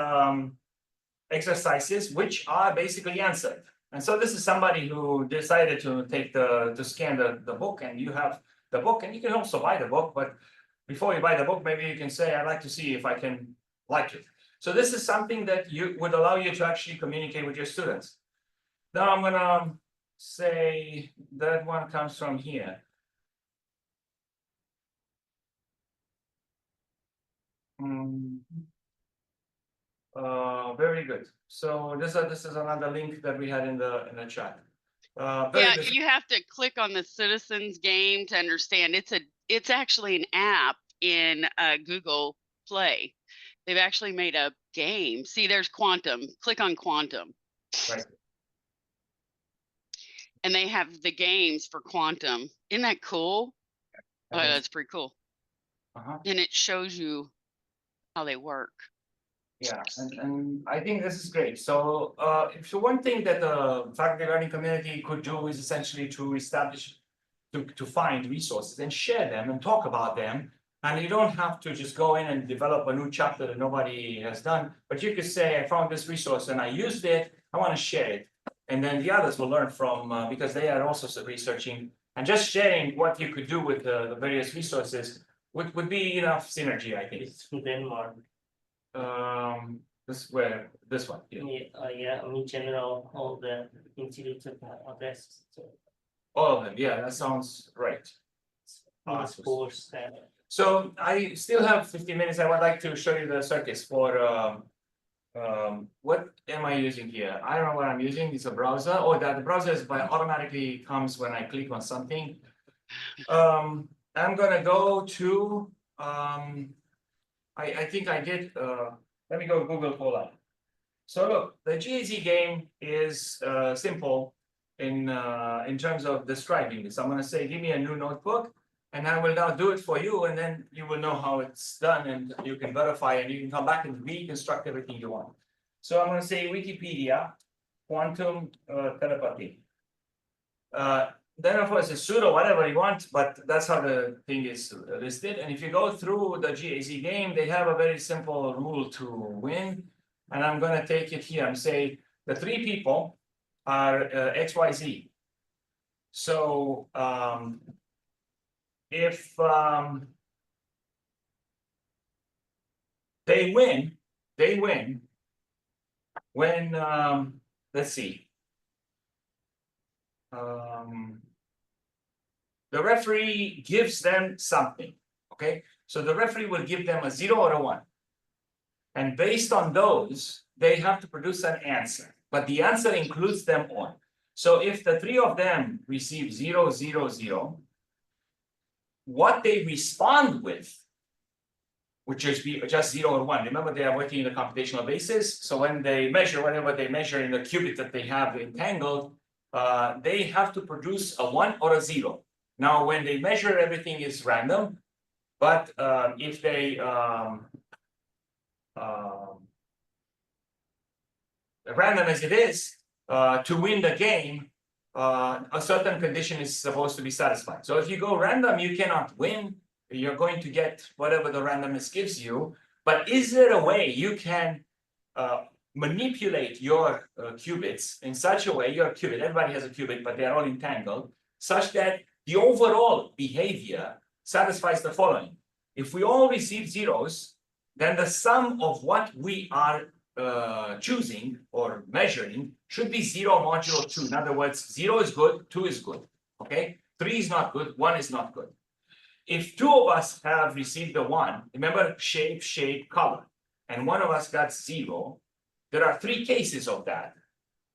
exercises which are basically answered. And so this is somebody who decided to take to scan the book, and you have the book, and you can also buy the book, but before you buy the book, maybe you can say, I'd like to see if I can like it. So this is something that you would allow you to actually communicate with your students. Now I'm gonna say that one comes from here. Very good. So this is another link that we had in the chat. Very Yeah, good. you have to click on the Citizens game to understand. It's actually an app in Google Play. They've actually made a game. See, there's Quantum. Click on Quantum. Right. And they have the games for Quantum. Isn't that cool? Oh, that's pretty cool. And it shows you how they work. Yeah, and I think this is great. So one thing that the faculty learning community could do is essentially to establish, to find resources and share them and talk about them. And you don't have to just go in and develop a new chapter that nobody has done, but you could say, I found this resource and I used it, I want to share it. And then the others will learn from, because they are also researching, and just sharing what you could do with the various resources would be enough synergy, I think. It's from Denmark. This one, yeah. Yeah, I mean, general, all the institutes have addressed. So All of them, yeah, that sounds right. of course, So I still have 15 minutes. I would like to show you the circuits for what am I using here? I don't know what I'm using. It's a browser. Oh, that the browser is automatically comes when I click on something. I'm gonna go to I think I did let me go Google Colab. So look, the GAZ game is simple in terms of describing this. I'm gonna say, give me a new notebook, and I will now do it for you, and then you will know how it's done, and you can verify, and you can come back and reconstruct everything you want. So I'm gonna say Wikipedia, quantum telepathy. Then of course it's pseudo, whatever you want, but that's how the thing is listed. And if you go through the GAZ game, they have a very simple rule to win. And I'm gonna take it here and say the three people are XYZ. So if they win when let's see. The referee gives them something, okay? So the referee will give them a 0 or a 1. And based on those, they have to produce an answer, but the answer includes them all. So if the three of them receive 0, 0, 0, what they respond with, which is just 0 or 1, remember they are working in a computational basis. So when they measure whatever they measure in the qubit that they have entangled, they have to produce a 1 or a 0. Now, when they measure, everything is random, but if they random as it is, to win the game, a certain condition is supposed to be satisfied. So if you go random, you cannot win. You're going to get whatever the randomness gives you. But is there a way you can manipulate your qubits in such a way, your qubit, everybody has a qubit, but they're all entangled, such that the overall behavior satisfies the following. If we all receive zeros, then the sum of what we are choosing or measuring should be 0 modulo 2. In other words, 0 is good, 2 is good. Okay, 3 is not good, 1 is not good. If two of us have received the 1, remember shape, color, and one of us got 0, there are 3 cases of that.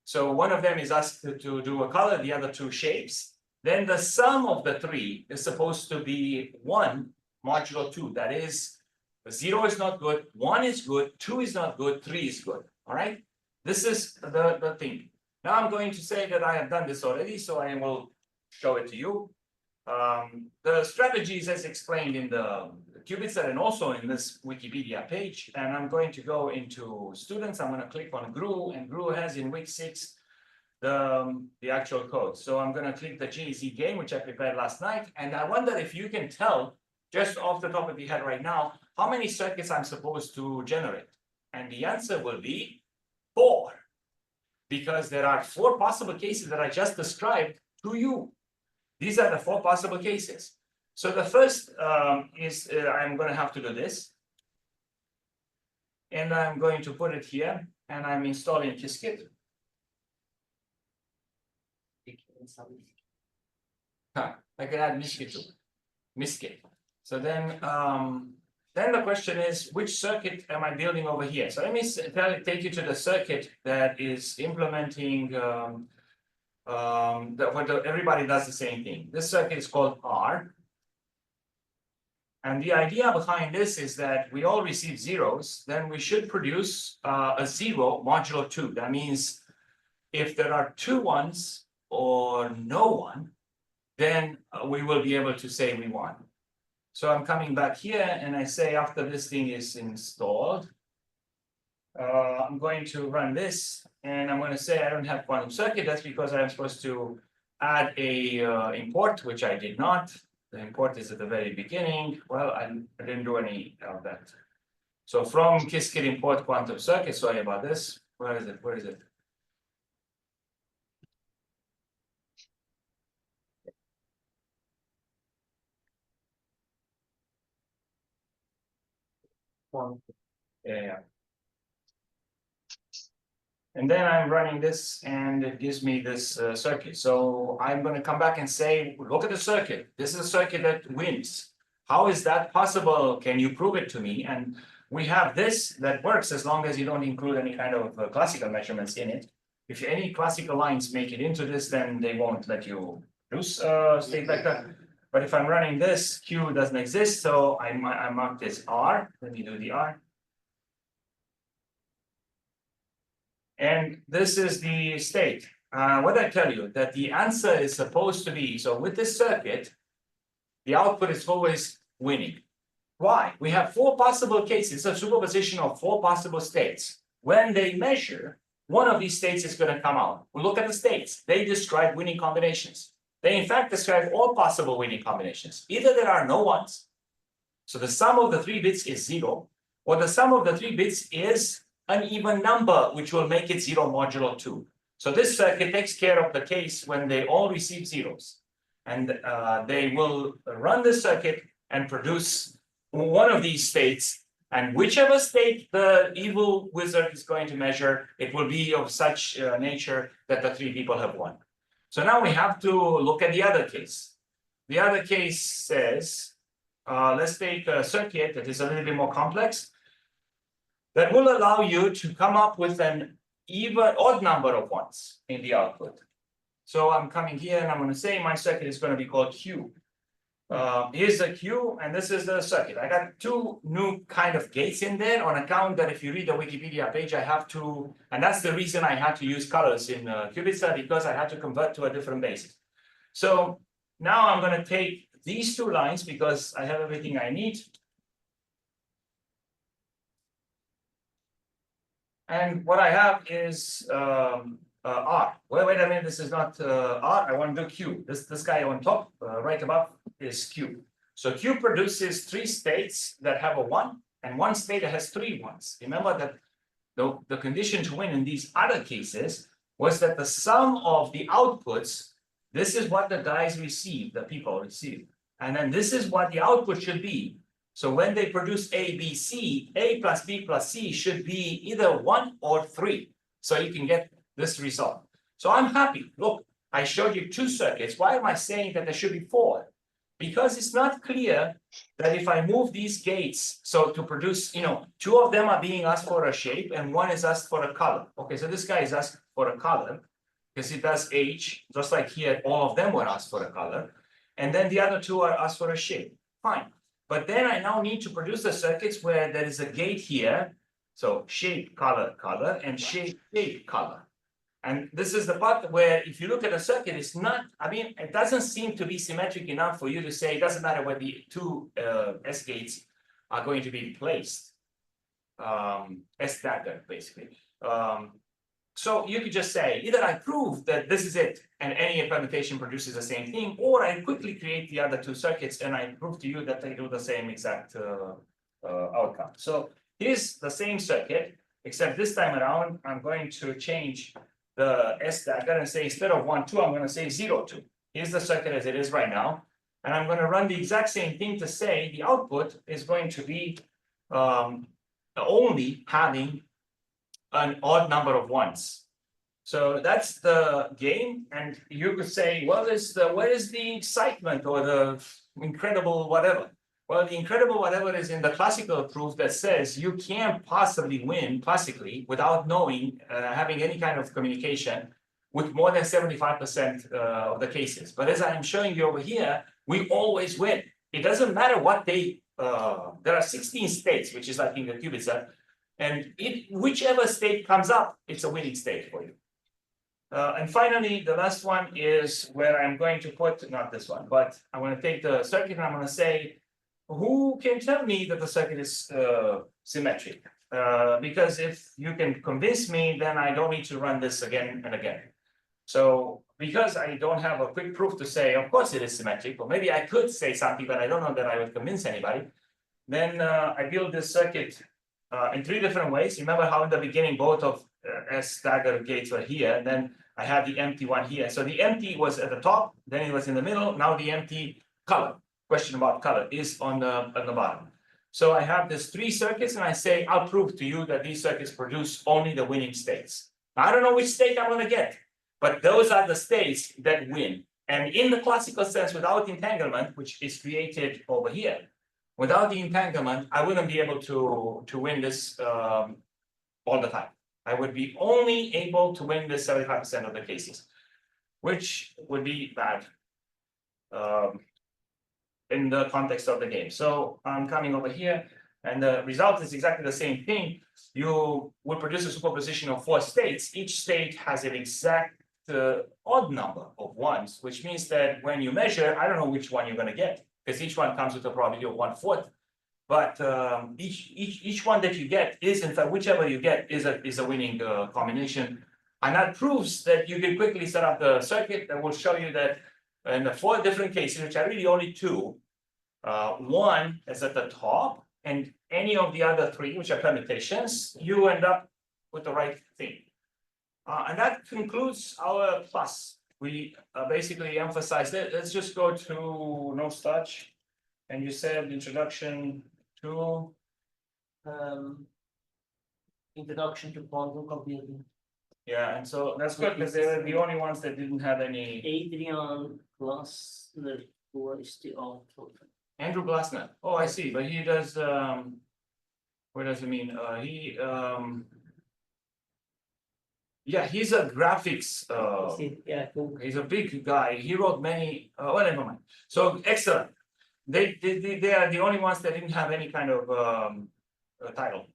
So one of them is us to do a color, the other 2 shapes. Then the sum of the 3 is supposed to be 1 modulo 2. That is, 0 is not good, 1 is good, 2 is not good, 3 is good. All right. This is the thing. Now I'm going to say that I have done this already, so I will show it to you. The strategies as explained in the qubit set and also in this Wikipedia page, and I'm going to go into students. I'm going to click on GRU, and GRU has in week 6 the actual code. So I'm going to click the GZ game, which I prepared last night, and I wonder if you can tell just off the top of your head right now how many circuits I'm supposed to generate. And the answer will be 4, because there are 4 possible cases that I just described to you. These are the 4 possible cases. So the first is I'm going to have to do this. And I'm going to put it here, and I'm installing Qiskit. I can add Miskit too. Miskit. So then the question is, which circuit am I building over here? So let me take you to the circuit that is implementing everybody does the same thing. This circuit is called R. And the idea behind this is that we all receive zeros, then we should produce a 0 modulo 2. That means if there are 2 ones or no one, then we will be able to say we won. So I'm coming back here and I say after this thing is installed, I'm going to run this and I'm going to say I don't have quantum circuit. That's because I'm supposed to add a import, which I did not. The import is at the very beginning. Well, I didn't do any of that. So from Qiskit import quantum circuit, sorry about this. Where is it? Where is it? Yeah. And then I'm running this and it gives me this circuit. So I'm going to come back and say, look at the circuit. This is a circuit that wins. How is that possible? Can you prove it to me? And we have this that works as long as you don't include any kind of classical measurements in it. If any classical lines make it into this, then they won't let you produce state vector. But if I'm running this, Q doesn't exist. So I mark this R. Let me do the R. And this is the state. What I tell you, that the answer is supposed to be, so with this circuit, the output is always winning. Why? We have 4 possible cases, a superposition of 4 possible states. When they measure, one of these states is going to come out. We look at the states. They describe winning combinations. They in fact describe all possible winning combinations. Either there are no ones, so the sum of the 3 bits is 0, or the sum of the 3 bits is an even number, which will make it 0 modulo 2. So this circuit takes care of the case when they all receive zeros. And they will run the circuit and produce one of these states. And whichever state the evil wizard is going to measure, it will be of such nature that the 3 people have won. So now we have to look at the other case. The other case says, let's take a circuit that is a little bit more complex, that will allow you to come up with an even odd number of ones in the output. So I'm coming here and I'm going to say my circuit is going to be called Q. Here's the Q and this is the circuit. I got 2 new kind of gates in there on account that if you read the Wikipedia page, I have to, and that's the reason I had to use colors in qubit, because I had to convert to a different basis. So now I'm going to take these 2 lines because I have everything I need. And what I have is R. Wait a minute, this is not R. I want to do Q. This guy on top, right above, is Q. So Q produces 3 states that have a 1 and 1 state that has 3 ones. Remember that the condition to win in these other cases was that the sum of the outputs, this is what the guys receive, the people receive. And then this is what the output should be. So when they produce A, B, C, A plus B plus C should be either 1 or 3. So you can get this result. So I'm happy. Look, I showed you 2 circuits. Why am I saying that there should be 4? Because it's not clear that if I move these gates, so to produce, 2 of them are being asked for a shape and 1 is asked for a color. Okay, so this guy is asked for a color because it does H, just like here, all of them were asked for a color. And then the other 2 are asked for a shape. Fine. But then I now need to produce the circuits where there is a gate here. So shape, color, color, and shape, shape, color. And this is the part where if you look at a circuit, it's not, it doesn't seem to be symmetric enough for you to say it doesn't matter where the 2 S gates are going to be placed. S dagger, basically. So you could just say, either I prove that this is it, and any permutation produces the same thing, or I quickly create the other 2 circuits, and I prove to you that they do the same exact outcome. So here's the same circuit, except this time around, I'm going to change the S dagger and say, instead of 1, 2, I'm going to say 0, 2. Here's the circuit as it is right now. And I'm going to run the exact same thing to say the output is going to be only having an odd number of 1s. So that's the game. And you could say, well, where is the excitement or the incredible whatever? Well, the incredible whatever is in the classical proof that says you can't possibly win classically without knowing, having any kind of communication with more than 75% of the cases. But as I'm showing you over here, we always win. It doesn't matter what there are 16 states, which is like in the qubits, and whichever state comes up, it's a winning state for you. And finally, the last one is where I'm going to put, not this one, but I'm going to take the circuit and I'm going to say, who can tell me that the circuit is symmetric? Because if you can convince me, then I don't need to run this again and again. So because I don't have a quick proof to say, of course it is symmetric, or maybe I could say something, but I don't know that I would convince anybody, then I build this circuit in 3 different ways. Remember how in the beginning, both of S dagger gates were here, and then I have the empty one here. So the empty was at the top, then it was in the middle, now the empty color. Question about color is on the bottom. So I have these 3 circuits and I say, I'll prove to you that these circuits produce only the winning states. Now, I don't know which state I'm going to get, but those are the states that win. And in the classical sense, without entanglement, which is created over here, without the entanglement, I wouldn't be able to win this all the time. I would be only able to win this 75% of the cases, which would be bad. In the context of the game. So I'm coming over here and the result is exactly the same thing. You will produce a superposition of 4 states. Each state has an exact odd number of 1s, which means that when you measure, I don't know which one you're going to get because each one comes with a probability of 1/4. But each one that you get is, in fact, whichever you get is a winning combination. And that proves that you can quickly set up the circuit that will show you that in the 4 different cases, which are really only 2, 1 is at the top, and any of the other 3, which are permutations, you end up with the right thing. And that concludes our plus. We basically emphasized it. Let's just go to no starch. And you said introduction to Introduction to quantum computing. yeah, and so that's good because they were the only ones that didn't have any. Adrian plus who is the author? Andrew Glassner. Oh, I see, but he does what does it mean? Yeah, he's a graphics Yeah, cool. he's a big guy. He wrote many well, never mind. So excellent. They are the only ones that didn't have any kind of title.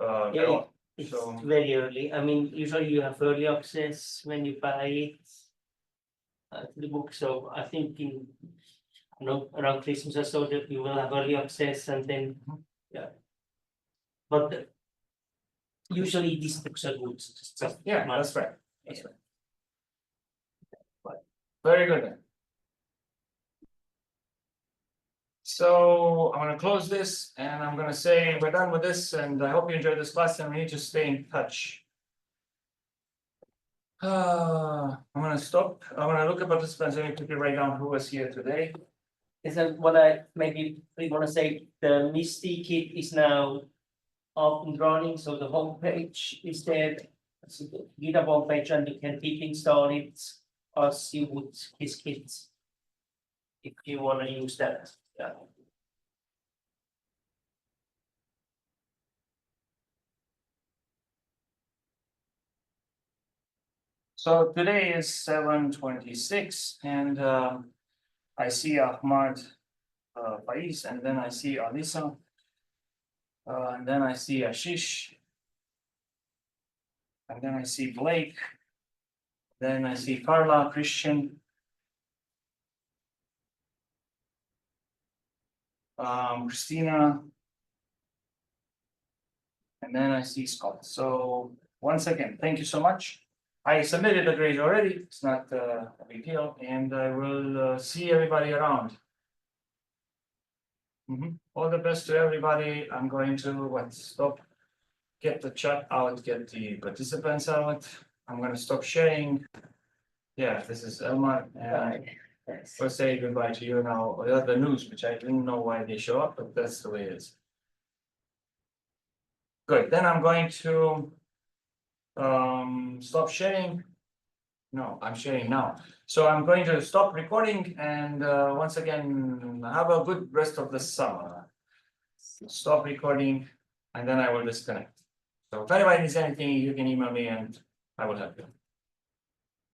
At Yeah, all. it's So very early. I mean, usually you have early access when you buy it to the book. So I think in around Christmas or so that you will have early access and then yeah. But usually these books are good. yeah, that's right. That's right. Very good then. So I'm going to close this and I'm going to say we're done with this and I hope you enjoyed this class and we need to stay in touch. I'm going to stop. I'm going to look at participants and quickly write down who was here today. is that what I maybe want to say, the Misty kit is now up and running, so the homepage is there. It's a GitHub homepage, and you can keep install it as you would his kits. If you want to use that, yeah. So today is 7/26, and I see Ahmad Faiz, and then I see Alisa, and then I see Ashish, and then I see Blake, then I see Carla, Christian, Christina, and then I see Scott. So once again, thank you so much. I submitted the grade already. It's not a big deal, and I will see everybody around. All the best to everybody. I'm going to stop, get the chat out, get the participants out. I'm gonna stop sharing. Yeah, this is Elmar, and we'll say goodbye to you now. The news, which I didn't know why they show up, but that's the way it is. Good, then I'm going to stop sharing. No, I'm sharing now. So I'm going to stop recording, and once again, have a good rest of the summer. Stop recording, and then I will disconnect. So if anybody needs anything, you can email me and I will help you.